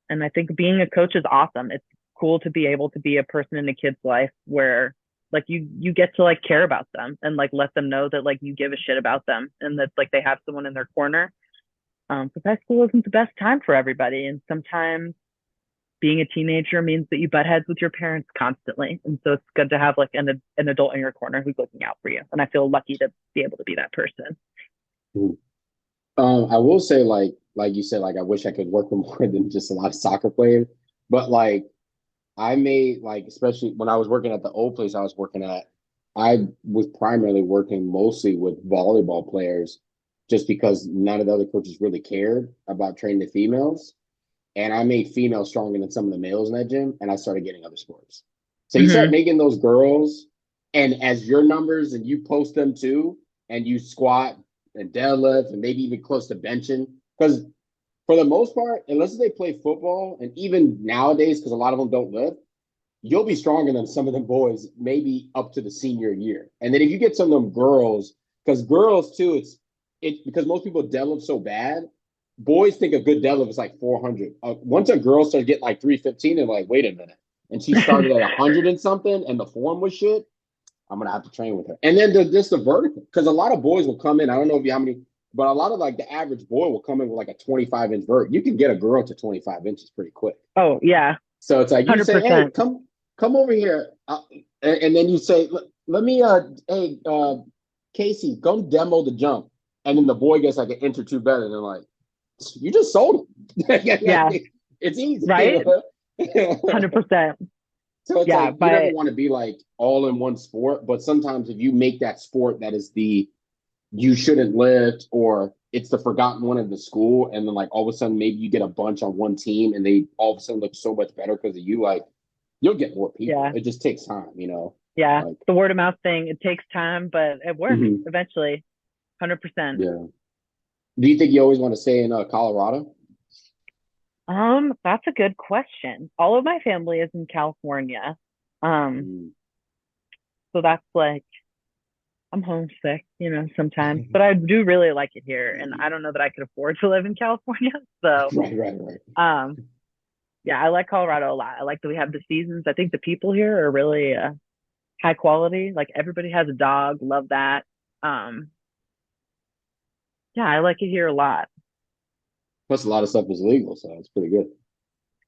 And I think being a coach is awesome. It's cool to be able to be a person in a kid's life where like you get to like care about them and like let them know that like you give a shit about them and that like they have someone in their corner. Because high school isn't the best time for everybody. And sometimes being a teenager means that you butt heads with your parents constantly. And so it's good to have like an adult in your corner who's looking out for you. And I feel lucky to be able to be that person. Mhm. I will say, like you said, like I wish I could work with more than just a lot of soccer players, but like I made like, especially when I was working at the old place I was working at, I was primarily working mostly with volleyball players, just because none of the other coaches really cared about training the females. And I made females stronger than some of the males in that gym, and I started getting other sports. So you start Mm-hmm. making those girls, and as your numbers, and you post them too, and you squat and deadlift, and maybe even close to benching, because for the most part, unless they play football, and even nowadays, because a lot of them don't lift, you'll be stronger than some of them boys, maybe up to the senior year. And then if you get some of them girls, because girls too, it because most people deadlift so bad. Boys think a good deadlift is like 400. Once a girl starts getting like 315, they're like, wait a minute. And she started at 100 and something, and the form was shit. I'm gonna have to train with her. And then just the vertical, because a lot of boys will come in. I don't know if you how many, but a lot of like the average boy will come in with like a 25-inch vert. You can get a girl to 25 inches pretty quick. Oh, yeah. So it's like you say, hey, 100%. come over here, and then you say, let me, hey, Casey, go demo the jump, and then the boy gets like an inch or two better, and they're like, you just sold him. Yeah. It's easy, you Right? know? 100%. So it's Yeah. like you never But want to be like all in one sport, but sometimes if you make that sport that is the you shouldn't lift, or it's the forgotten one in the school, and then like all of a sudden maybe you get a bunch on one team and they all of a sudden look so much better because of you, like you'll get more people. yeah. It just takes time, you know. Yeah. Like, The word of mouth thing, it takes time, but it works mhm, eventually. 100%. yeah. Do you think you always want to stay in Colorado? That's a good question. All of my family is in California. Um, Mm. so that's like I'm homesick, sometimes, but I do really like it here, and I don't know that I could afford to live in California. So, Right. um, yeah, I like Colorado a lot. I like that we have the seasons. I think the people here are really high quality. Like everybody has a dog. Love that. Um, yeah, I like it here a lot. Plus, a lot of stuff is legal, so it's pretty good.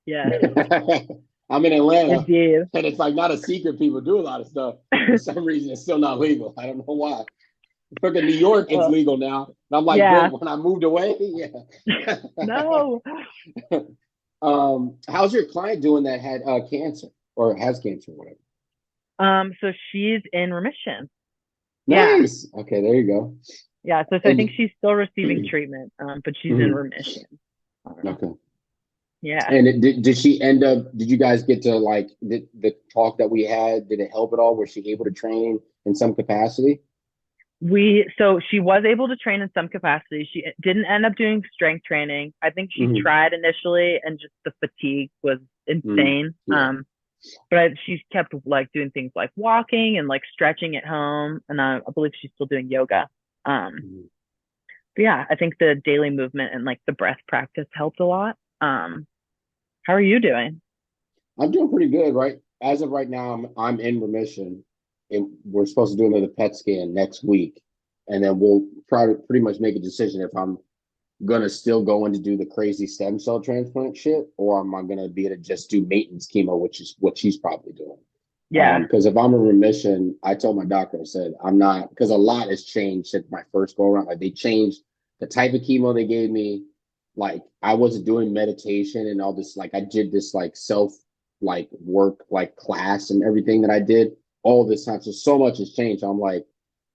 Yeah, I'm in Atlanta, indeed. and it's like not a secret. People do a lot of stuff. For some reason, it's still not legal. I don't know why. Look at New York, it's Well, legal now. And I'm like, yeah. great. When I moved away, yeah. No. How's your client doing that had cancer or has cancer or whatever? So she's in remission. Yeah. Nice. Okay, there you go. Yeah. So I think And she's still receiving treatment, but she's in mhm, remission. okay. Yeah. And did she end up? Did you guys get to like the talk that we had? Did it help at all? Was she able to train in some capacity? So she was able to train in some capacity. She didn't end up doing strength training. I think she Hmm. tried initially and just the fatigue was Hmm. insane. Yeah. But she's kept like doing things like walking and like stretching at home. And I believe she's still doing yoga. Um, Mhm. but yeah, I think the daily movement and like the breath practice helped a lot. How are you doing? I'm doing pretty good, right? As of right now, I'm in remission, and we're supposed to do another PET scan next week, and then we'll try to pretty much make a decision if I'm gonna still go in to do the crazy stem cell transplant shit, or am I gonna be able to just do maintenance chemo, which is what she's probably doing. Yeah. Because if I'm in remission, I told my doctor, I said I'm not, because a lot has changed since my first go around. Like they changed the type of chemo they gave me. Like I wasn't doing meditation and all this. Like I did this like self like work like class and everything that I did all this time. So much has changed. I'm like,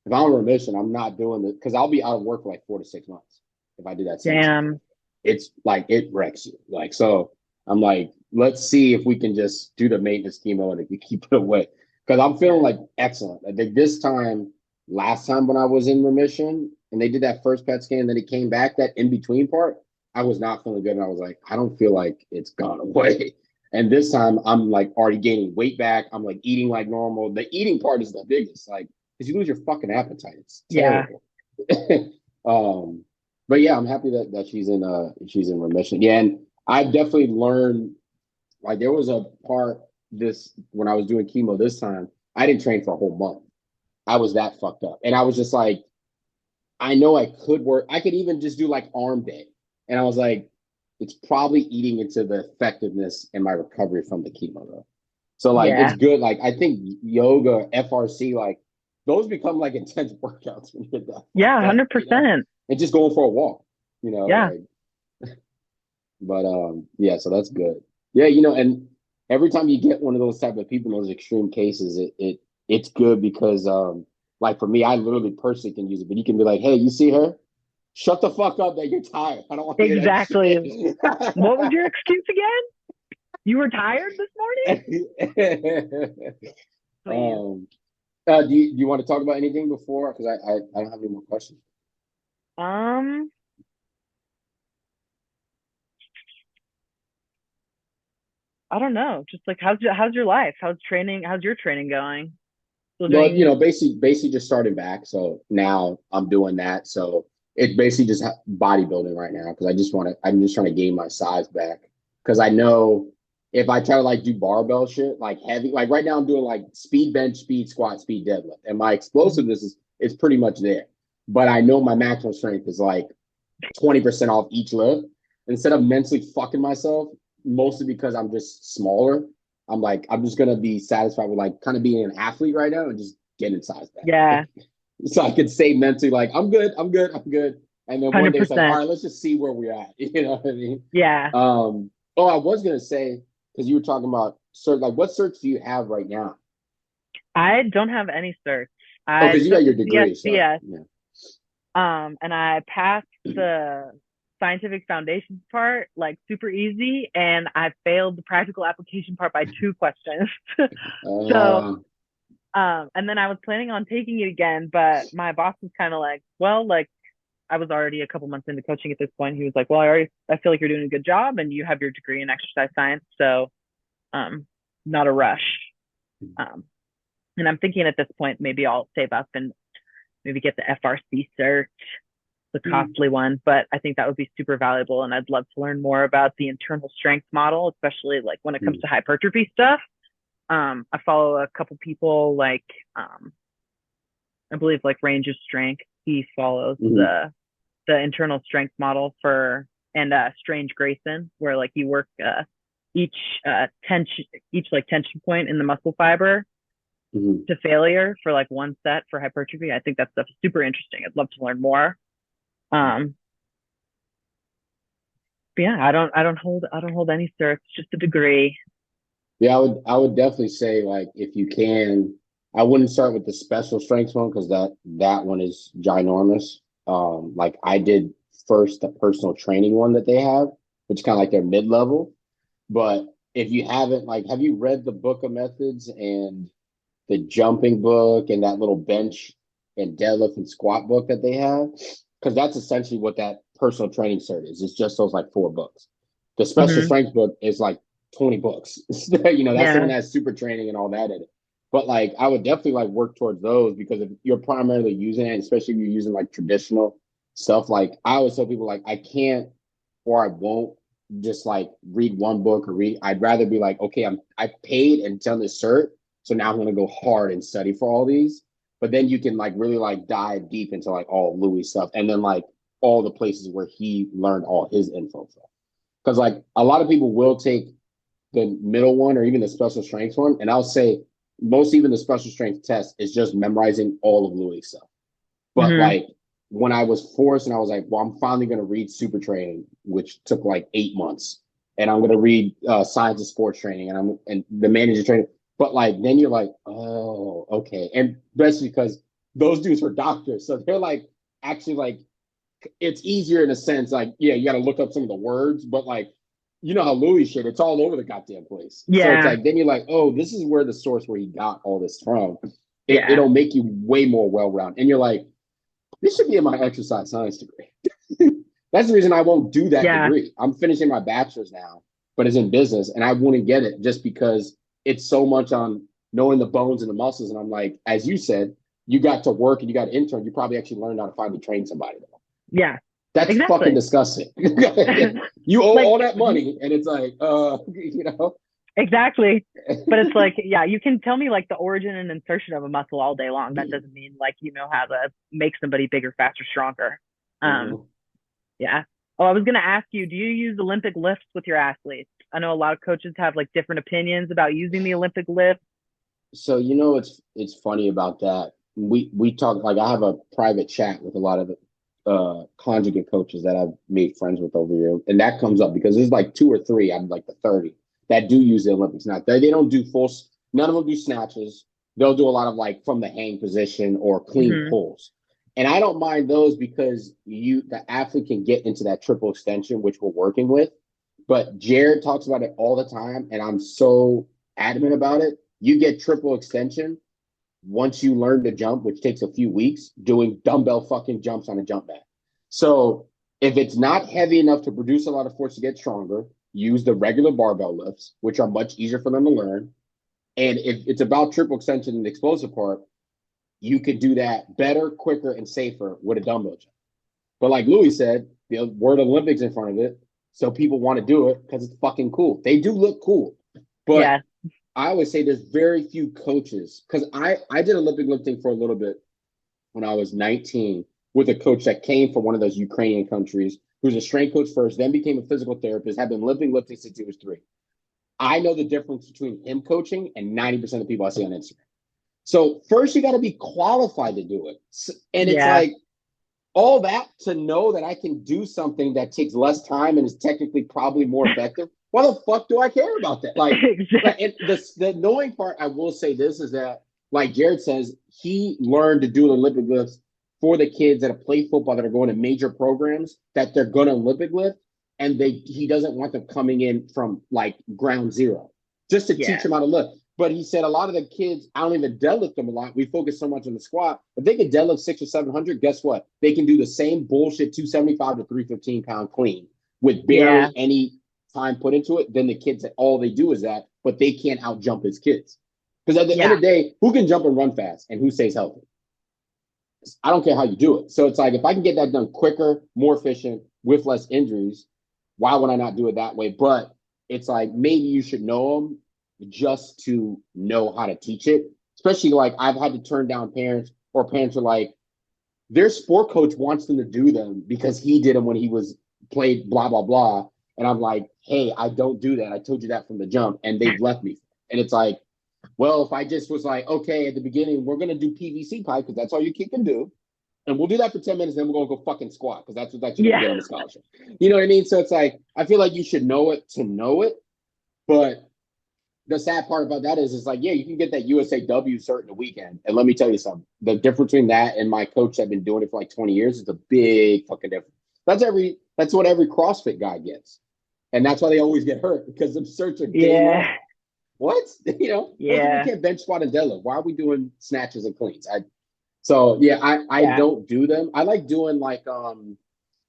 if I'm in remission, I'm not doing it because I'll be out of work for like 4 to 6 months if I do that stem cell Damn. transplant. It's like it wrecks you. Like so, I'm like, let's see if we can just do the maintenance chemo and if we keep it away. Because I'm feeling Yeah. like excellent. I think this time, last time when I was in remission and they did that first PET scan, then it came back, that in between part, I was not feeling good. And I was like, I don't feel like it's gone away. And this time I'm like already gaining weight back. I'm like eating like normal. The eating part is the biggest, like, because you lose your fucking appetite. It's Yeah. terrible. um, but yeah, I'm happy that she's in remission. Yeah, and I've definitely learned like there was a part this when I was doing chemo this time, I didn't train for a whole month. I was that fucked up. And I was just like, I know I could work. I could even just do like arm day. And I was like, it's probably eating into the effectiveness and my recovery from the chemo though. So like it's Yeah. good. Like I think yoga, FRC, like those become like intense workouts when you're Yeah, done, 100%. and just going for a walk, Yeah. like but yeah, so that's good. Yeah, and every time you get one of those type of people in those extreme cases, it's good because like for me, I literally personally can use it, but you can be like, hey, you see her? Shut the fuck up that you're tired. I don't want to hear that Exactly. shit. What was your excuse again? You were tired this morning? Please. um, do you want to talk about anything before? Because I don't have any more questions. Um, I don't know. Just like how's your life? How's your training going? Still But doing basically just started back. So now I'm doing that. So it's basically just bodybuilding right now because I'm just trying to gain my size back because I know if I try to like do barbell shit like heavy, like right now I'm doing like speed bench, speed squat, speed deadlift, and my Mhm. explosiveness is pretty much there. But I know my maximum strength is like 20% off each lift. Instead of mentally fucking myself, mostly because I'm just smaller, I'm like, I'm just gonna be satisfied with like kind of being an athlete right now and just getting size back. Yeah, So I could say mentally, like, I'm good, I'm good, I'm good. And then one day it's like, all 100%. right, let's just see where we're at. You know what I mean? Yeah. Oh, I was gonna say, because you were talking about cert, like what certs do you have right now? I don't have any certs. Oh, I because you got took your degree, so CSCS, yeah. and I passed the scientific foundations part like super easy, and I failed the practical application part by 2 questions. So, Uh, and then I was planning on taking it again, but my boss was kind of like, well, like I was already a couple months into coaching at this point. He was like, well, I feel like you're doing a good job and you have your degree in exercise science. So, um, not a rush. Um, and I'm thinking at this point, maybe I'll save up and maybe get the FRC cert, the costly one, but I think that would be super valuable. And I'd love to learn more about the internal strength model, especially like when it comes to hypertrophy stuff. I follow a couple people like, I believe like Range of Strength. He follows mm-hmm, the internal strength model for and Strange Grayson, where like you work each tension each like tension point in the muscle fiber mm-hmm. to failure for like one set for hypertrophy. I think that stuff is super interesting. I'd love to learn more. Um, but yeah, I don't hold any certs, just a degree. Yeah, I would definitely say like if you can, I wouldn't start with the special strengths one because that one is ginormous. Like I did first the personal training one that they have, which is kind of like their mid level. But if you haven't, like, have you read the book of methods and the jumping book and that little bench and deadlift and squat book that they have? Because that's essentially what that personal training cert is. It's just those like 4 books. The special Hmm. strength book is like 20 books. That's the one Yeah. that has super training and all that in it. But like I would definitely like work towards those because if you're primarily using it, especially if you're using like traditional stuff, like I always tell people like I can't or I won't just like read one book or read. I'd rather be like, okay, I paid and done this cert, so now I'm gonna go hard and study for all these. But then you can like really like dive deep into like all Louis stuff, and then like all the places where he learned all his info from. Because like a lot of people will take the middle one or even the special strength one, and I'll say most even the special strength test is just memorizing all of Louis stuff. But Hmm. like when I was forced and I was like, well, I'm finally going to read super training, which took like 8 months. And I'm going to read science of sports training and the manager training. But like, then you're like, oh, okay. And especially because those dudes were doctors. So they're like, actually like, it's easier in a sense. Like, yeah, you got to look up some of the words, but like, you know how Louis shit, it's all over the goddamn place. So it's Yeah. like, then you're like, oh, this is where the source where he got all this from. Yeah. It'll make you way more well rounded. And you're like, this should be in my exercise science degree. That's the reason I won't do that Yeah. degree. I'm finishing my bachelor's now, but it's in business, and I wouldn't get it just because it's so much on knowing the bones and the muscles. And I'm like, as you said, you got to work and you got to intern. You probably actually learned how to finally train somebody. Yeah. That's fucking Exactly. disgusting. You owe Like all that money, and it's like, you know. exactly. But it's like, yeah, you can tell me like the origin and insertion of a muscle all day long. That doesn't mean like you know how to make somebody bigger, faster, stronger. Um, Mhm. yeah. Oh, I was going to ask you, do you use Olympic lifts with your athletes? I know a lot of coaches have like different opinions about using the Olympic lift. So it's funny about that. We talk like I have a private chat with a lot of conjugate coaches that I've made friends with over here, and that comes up because there's like two or three out of like the 30 that do use the Olympics. Now they don't do full. None of them do snatches. They'll do a lot of like from the hang position or clean Hmm. pulls, and I don't mind those because the athlete can get into that triple extension, which we're working with. But Jared talks about it all the time, and I'm so adamant about it. You get triple extension once you learn to jump, which takes a few weeks, doing dumbbell fucking jumps on a jump mat. So if it's not heavy enough to produce a lot of force to get stronger, use the regular barbell lifts, which are much easier for them to learn. And if it's about triple extension and the explosive part, you could do that better, quicker, and safer with a dumbbell jump. But like Louis said, the word Olympics in front of it, so people want to do it because it's fucking cool. They do look cool, Yeah. but I always say there's very few coaches because I did Olympic lifting for a little bit when I was 19 with a coach that came from one of those Ukrainian countries who's a strength coach first, then became a physical therapist, had been lifting since he was 3. I know the difference between him coaching and 90% of the people I see on Instagram. So first you got to be qualified to do it. And it's Yeah. like all that to know that I can do something that takes less time and is technically probably more effective. Why the fuck do I care about that? Like Exactly. and the annoying part, I will say this is that, like Jared says, he learned to do the Olympic lifts for the kids that play football that are going to major programs that they're going to Olympic lift, and he doesn't want them coming in from like ground zero just to teach Yeah. them how to lift. But he said a lot of the kids, I don't even deadlift them a lot. We focus so much on the squat. If they can deadlift 600 or 700, guess what? They can do the same bullshit 275 to 315 pound clean with Yeah. barely any time put into it. Then the kids that all they do is that, but they can't out jump his kids. Because at the end Yeah. of the day, who can jump and run fast and who stays healthy? I don't care how you do it. So it's like if I can get that done quicker, more efficient, with less injuries, why would I not do it that way? But it's like maybe you should know them just to know how to teach it. Especially like I've had to turn down parents, or parents are like, their sport coach wants them to do them because he did them when he was played blah blah blah. And I'm like, hey, I don't do that. I told you that from the jump, and they've left me. And it's like, well, if I just was like, okay, at the beginning, we're gonna do PVC pipe because that's all your kid can do, and we'll do that for 10 minutes, then we're gonna go fucking squat because that's you're gonna Yeah. get on the scholarship. You know what I mean? So it's like I feel like you should know it to know it, but the sad part about that is like, yeah, you can get that USAW cert in a weekend. And let me tell you something. The difference between that and my coach that's been doing it for like 20 years is a big fucking difference. That's what every CrossFit guy gets. And that's why they always get hurt because the certs are game Yeah. one. What? Most people Yeah. can't bench squat and deadlift. Why are we doing snatches and cleans? So yeah, I Yeah. don't do them. I like doing like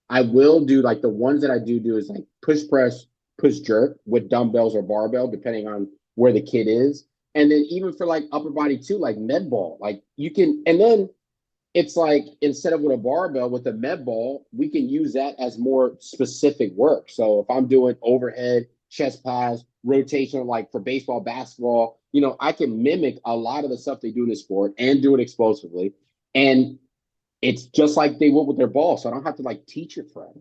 I will do like the ones that I do is like push press, push jerk with dumbbells or barbell, depending on where the kid is. And then even for like upper body too, like med ball, like you can, and then it's like instead of with a barbell with a med ball, we can use that as more specific work. So if I'm doing overhead, chest pass, rotation, like for baseball, basketball, I can mimic a lot of the stuff they do in the sport and do it explosively. And it's just like they would with their ball. So I don't have to like teach your friend,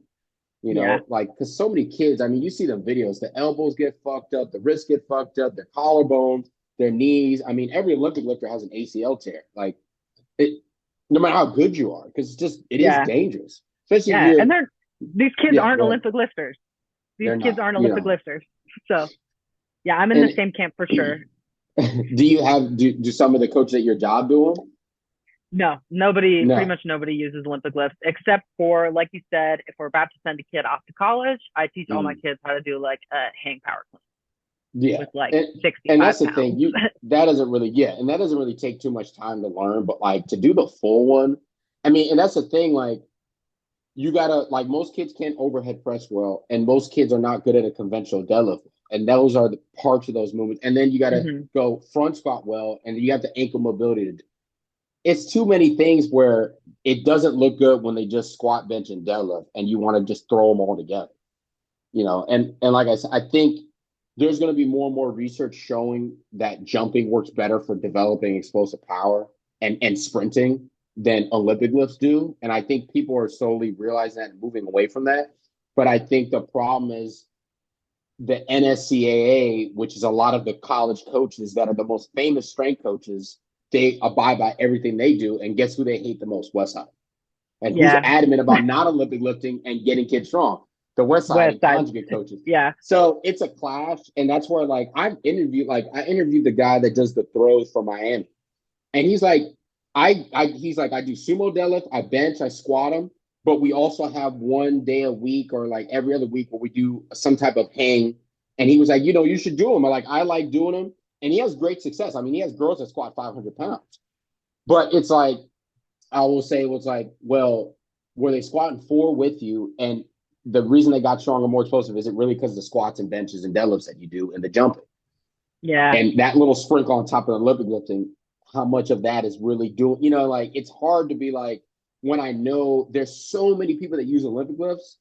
Yeah. like because so many kids, I mean, you see the videos, the elbows get fucked up, the wrists get fucked up, their collarbones, their knees. I mean, every Olympic lifter has an ACL tear. Like it, no matter how good you are, because it is Yeah. dangerous, especially if Yeah. And you're, these kids yeah, aren't go ahead. Olympic lifters. These They're kids not, aren't Olympic lifters. So yeah, I'm in the And same camp for sure. do you have do some of the coaches at your job do them? No, nobody, pretty No. much nobody uses Olympic lifts except for, like you said, if we're about to send a kid off to college, I teach all my Mm. kids how to do like a hang power clean Yeah, with like and 65 that's the thing. pounds. And that doesn't really take too much time to learn. But like to do the full one, I mean, and that's the thing. Like you gotta like most kids can't overhead press well, and most kids are not good at a conventional deadlift. And those are the parts of those movements. And then you gotta Hmm. go front squat well, and you have the ankle mobility. It's too many things where it doesn't look good when they just squat, bench, and deadlift, and you want to just throw them all together. And like I said, I think there's going to be more and more research showing that jumping works better for developing explosive power and sprinting than Olympic lifts do. And I think people are slowly realizing that and moving away from that. But I think the problem is the NSCAA, which is a lot of the college coaches that are the most famous strength coaches, they abide by everything they do. And guess who they hate the most? Westside. And who's Yeah. adamant about not Olympic lifting and getting kids strong? The West Side West and side. conjugate coaches. Yeah. So it's a clash, and that's where I interviewed the guy that does the throws for Miami, and he's like, he's like, I do sumo deadlift, I bench, I squat them, but we also have one day a week or like every other week where we do some type of hang. And he was like, you should do them. I like doing them, and he has great success. I mean, he has girls that squat 500 pounds, but it's like I will say it was like, well, were they squatting four with you? And the reason they got stronger, more explosive, is it really because of the squats and benches and deadlifts that you do and the jumping? Yeah. And that little sprinkle on top of the Olympic lifting, how much of that is really doing, like it's hard to be like, when I know there's so many people that use Olympic lifts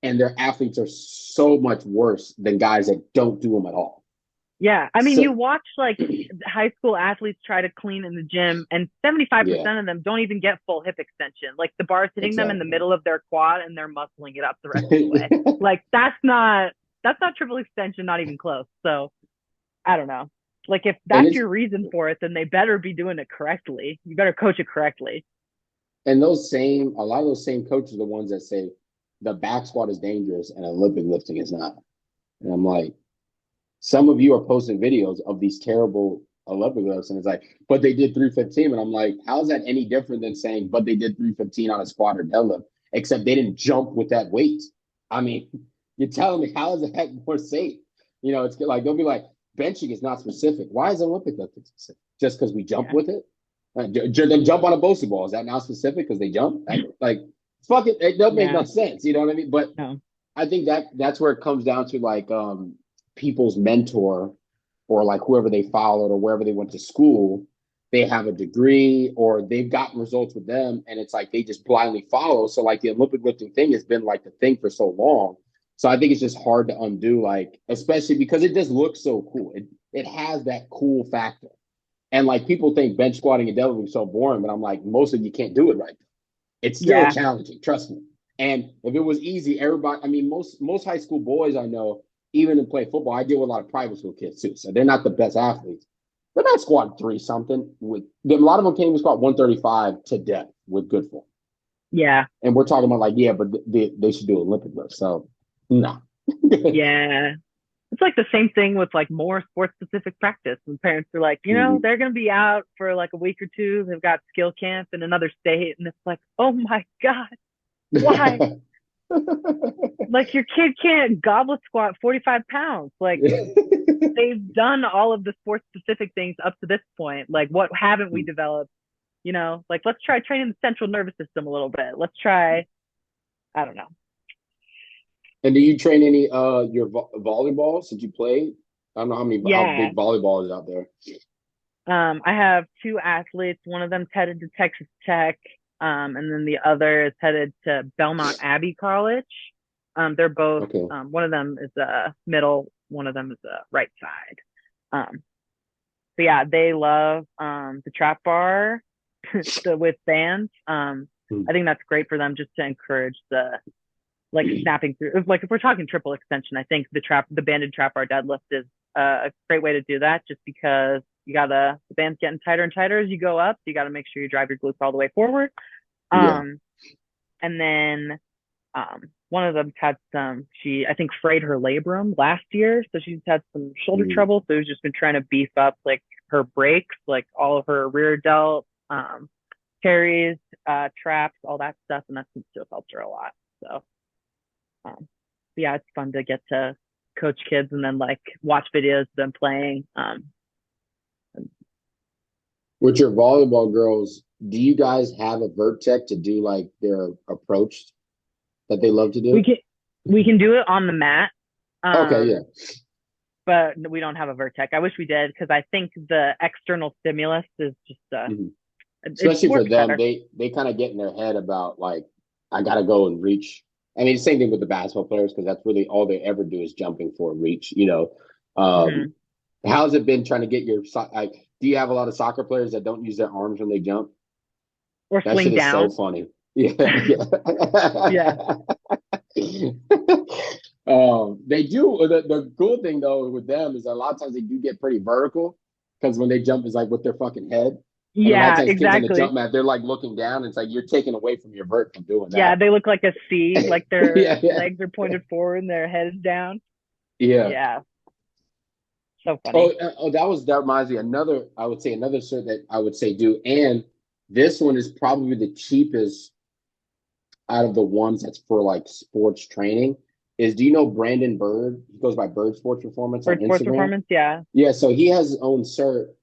and their athletes are so much worse than guys that don't do them at all. Yeah. I mean, you So, watch like high school athletes try to clean in the gym, and 75% yeah, of them don't even get full hip extension. Like the bar's hitting them in the exactly. middle of their quad and they're muscling it up the rest of the way. Like that's not triple extension, not even close. So I don't know. Like if and that's it's your reason for it, then they better be doing it correctly. You better coach it correctly. and a lot of those same coaches are the ones that say the back squat is dangerous and Olympic lifting is not. And I'm like, some of you are posting videos of these terrible Olympic lifts, and it's like, but they did 315. And I'm like, how's that any different than saying, but they did 315 on a squat or deadlift, except they didn't jump with that weight? I mean, you're telling me, how is that more safe? It's like, they'll be like, benching is not specific. Why is Olympic lifting specific? Just because we jump Yeah. with it? They jump on a Bosu ball. Is that not specific because they jump? Like, fuck it. It don't make Yeah. no sense. You know what I mean? But No. I think that's where it comes down to like people's mentor or like whoever they followed or wherever they went to school. They have a degree or they've gotten results with them, and it's like they just blindly follow. So like the Olympic lifting thing has been like the thing for so long. So I think it's just hard to undo, like especially because it just looks so cool. It has that cool factor, and like people think bench squatting and deadlifting is so boring, but I'm like, most of you can't do it right. It's still Yeah. challenging, trust me. And if it was easy, everybody, I mean, most high school boys I know, even in play football, I deal with a lot of private school kids too. So they're not the best athletes. They're not squatting three something with a lot of them can't even squat 135 to death with good form. Yeah. And we're talking about like, yeah, but they should do Olympic lift. So no. Yeah. It's like the same thing with like more sports specific practice. When parents are like, Mhm. they're going to be out for like a week or two. They've got skill camp in another state. And it's like, oh my God, why? Like your kid can't goblet squat 45 pounds. Like they've done all of the sports specific things up to this point. Like what haven't we developed? Like let's try training the central nervous system a little bit. Let's try, I don't know. And do you train any your volleyball since you played? I don't know how Yeah. big volleyball is out there. I have two athletes. One of them's headed to Texas Tech, and then the other is headed to Belmont Abbey College. They're both. Okay. One of them is a middle. One of them is a right side. But yeah, they love the trap bar with bands. I think that's great for them just to encourage the like snapping through. Like if we're talking triple extension, I think the banded trap bar deadlift is a great way to do that, just because the band's getting tighter and tighter as you go up. So you got to make sure you drive your glutes all the way forward. Yeah. And then one of them had I think frayed her labrum last year, so she's had some shoulder Mm. trouble. So we've just been trying to beef up like her brakes, like all of her rear delt, carries, traps, all that stuff, and that seems to have helped her a lot. So yeah, it's fun to get to coach kids and then like watch videos of them playing. With your volleyball girls, do you guys have a vertec to do like their approach that they love to We do? can we can do it on the mat, Okay, yeah. but we don't have a vertec. I wish we did, because I think the external stimulus is just Hmm. it Especially for works them, better. they kind of get in their head about like I gotta go and reach. I mean, same thing with the basketball players because that's really all they ever do is jumping for a reach. Hmm. How's it been trying to get your like? Do you have a lot of soccer players that don't use their arms when they jump? Or That swing shit is so down. funny. Yeah, yeah. Yeah. They do. The cool thing though with them is that a lot of times they do get pretty vertical because when they jump is like with their fucking head. And a lot of Yeah, times kids on the jump exactly. mat, they're like looking down. And it's like you're taking away from your vert from doing Yeah, that. they look like a C, like their Yeah, yeah, legs are pointed forward and their head is down. yeah. Yeah, so Oh, funny. that reminds me another. I would say another cert that I would say do, and this one is probably the cheapest out of the ones that's for like sports training. Is do you know Brandon Bird? He goes by Bird Sports Performance on For sports Instagram. performance, yeah. Yeah, so he has his own cert,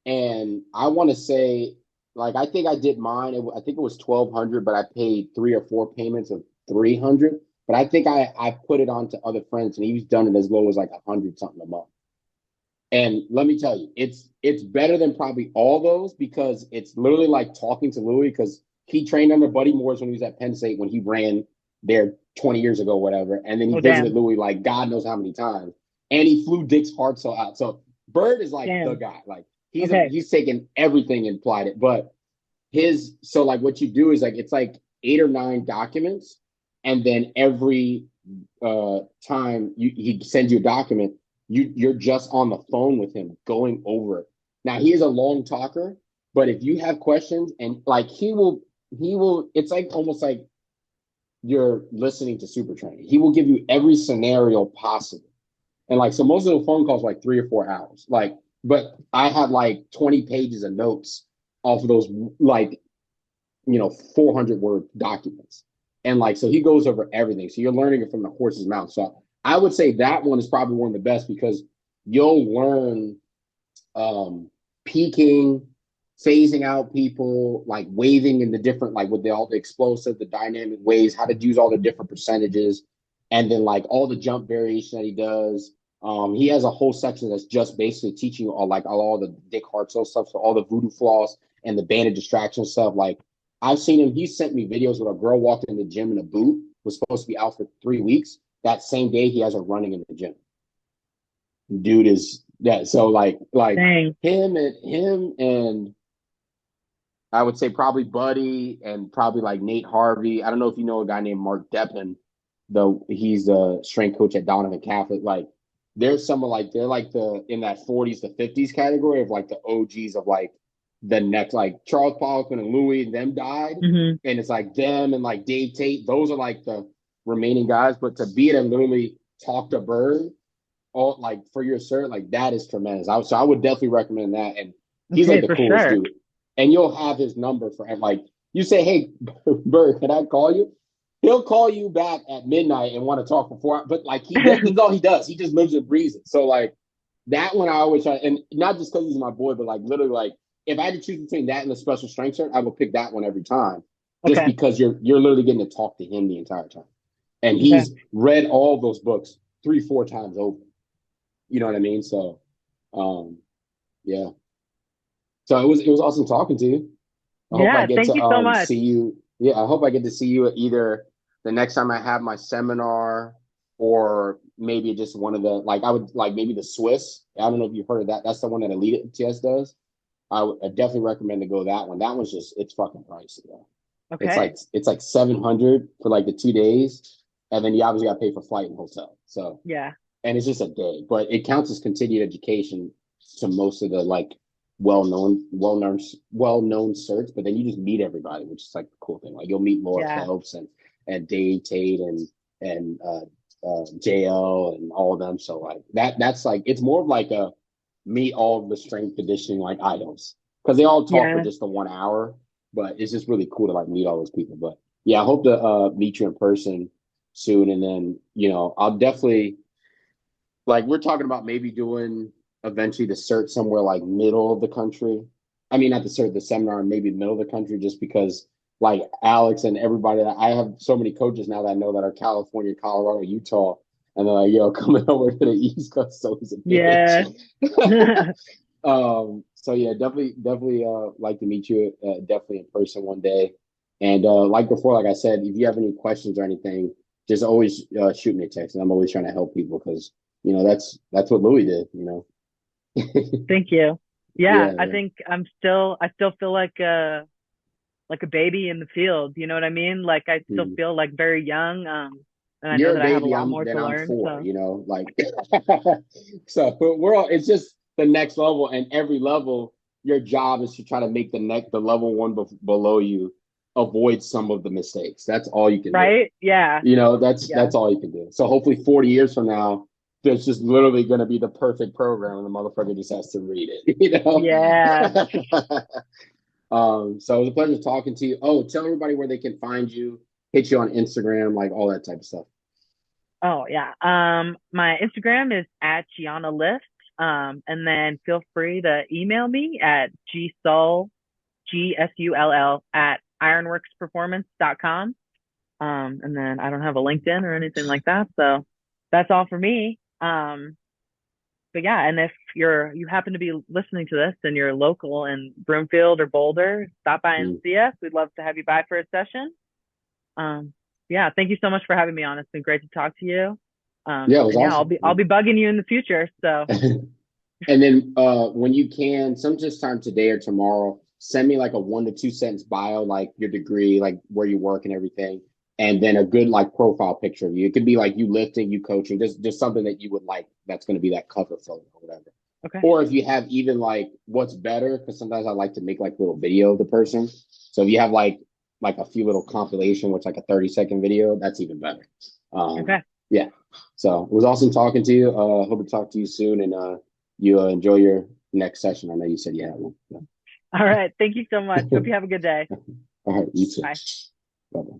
and I want to say, like, I think I did mine. I think it was 1,200, but I paid 3 or 4 payments of 300. But I think I put it on to other friends, and he's done it as low as like 100 something a month. And let me tell you, it's better than probably all those because it's literally like talking to Louis because he trained under Buddy Morris when he was at Penn State when he ran there 20 years ago, whatever. And then he Oh, visited damn. Louis like God knows how many times. And he flew Dick's heart so out. So Bird is like the Damn. guy. Like Okay. he's taken everything and applied it. But his so like what you do is like it's like 8 or 9 documents, and then every time he sends you a document, you're just on the phone with him going over it. Now he is a long talker, but if you have questions and like he will it's like almost like you're listening to super training. He will give you every scenario possible. And like so most of the phone calls like 3 or 4 hours. Like, but I had like 20 pages of notes off of those like 400 word documents. And like, so he goes over everything. So you're learning it from the horse's mouth. So I would say that one is probably one of the best because you'll learn peaking, phasing out people, like waving in the different, like with all the explosive, the dynamic waves, how to use all the different percentages, and then like all the jump variation that he does. He has a whole section that's just basically teaching you all the Dick Hartzell stuff, so all the voodoo floss and the banded distraction stuff. Like I've seen him. He sent me videos where a girl walked in the gym in a boot, was supposed to be out for 3 weeks. That same day, he has her running in the gym. Dude is that so like Dang. him and I would say probably Buddy and probably like Nate Harvey. I don't know if you know a guy named Mark Deppen, though he's a strength coach at Donovan Catholic. Like there's some of like they're like the in that 40s to 50s category of like the OGs of like the next like Charles Poliquin and Louis, them died. Hmm. And it's like them and like Dave Tate, those are like the remaining guys. But to be able to literally talk to Bird all like for your cert, like that is tremendous. So I would definitely recommend that. And he's like Okay, the for coolest sure. dude. And you'll have his number for like you say, hey, Bird, can I call you? He'll call you back at midnight and want to talk before, but like this is all he does. He just lives and breathes it. So like that one I always try, and not just because he's my boy, but like literally like if I had to choose between that and the special strength cert, I would pick that one every time, just Okay. because you're literally getting to talk to him the entire time, and Okay. he's read all those books 3 4 times over. You know what I mean? So, um, yeah. So it was awesome talking to you. I hope I Yeah, get thank to you so much. see you. Yeah, I hope I get to see you at either the next time I have my seminar or maybe just one of the like I would like maybe the Swiss. I don't know if you've heard of that. That's the one that Elite TS does. I definitely recommend to go that one. That one's just it's fucking pricey though. Okay. It's like 700 for like the 2 days, and then you obviously got to pay for flight and hotel. So Yeah. and it's just a day, but it counts as continued education to most of the like well known certs. But then you just meet everybody, which is like the cool thing. Like you'll meet Laura Yeah. Phelps and Dave Tate and JL and all of them. So like that's like it's more of like a meet all of the strength conditioning like idols because they all talk for Yeah. just the 1 hour, but it's just really cool to like meet all those people. But yeah, I hope to meet you in person soon, and then I'll definitely like we're talking about maybe doing eventually the cert somewhere like middle of the country. I mean, not the cert, the seminar, maybe middle of the country, just because like Alex and everybody that I have so many coaches now that I know that are California, Colorado, Utah, and they're like, yo, coming over to the East Coast, so it's a Yeah. bitch. So yeah, definitely like to meet you definitely in person one day. And like before, like I said, if you have any questions or anything, just always shoot me a text. And I'm always trying to help people because that's what Louis did. Thank you. Yeah, Yeah, I yeah. think I still feel like like a baby in the field. You know what I mean? Like I still Mhm. feel like very young. And I know You're a that I have a baby, lot more then to I'm learn. four, So like so we're all, it's just the next level, and every level, your job is to try to make the level one below you avoid some of the mistakes. That's all you can do. right? Yeah. Yeah. That's all you can do. So hopefully 40 years from now, there's just literally going to be the perfect program, and the motherfucker just has to read it, Yeah. So it was a pleasure talking to you. Oh, tell everybody where they can find you, hit you on Instagram, like all that type of stuff. Oh yeah. My Instagram is at Gianna Lift. And then feel free to email me at GSULL at ironworksperformance.com. And then I don't have a LinkedIn or anything like that. So that's all for me. But yeah, and if you happen to be listening to this and you're local in Broomfield or Boulder, stop by and Mm. see us. We'd love to have you by for a session. Um, yeah, thank you so much for having me on. It's been great to talk to you. Yeah, it was And yeah, awesome. I'll be bugging you in the future. So And then when you can, some just time today or tomorrow, send me like a 1 to 2 sentence bio, like your degree, like where you work and everything, and then a good like profile picture of you. It could be like you lifting, you coaching, just something that you would like. That's going to be that cover photo or whatever. okay. Or if you have even like what's better, because sometimes I like to make like little video of the person. So if you have like a few little compilation, which like a 30-second video, that's even better. Okay. Yeah. So it was awesome talking to you. Hope to talk to you soon, and you enjoy your next session. I know you said you had one. So. All right. Thank you so much. Hope you have a good day. All right, you too. Bye. Bye-bye.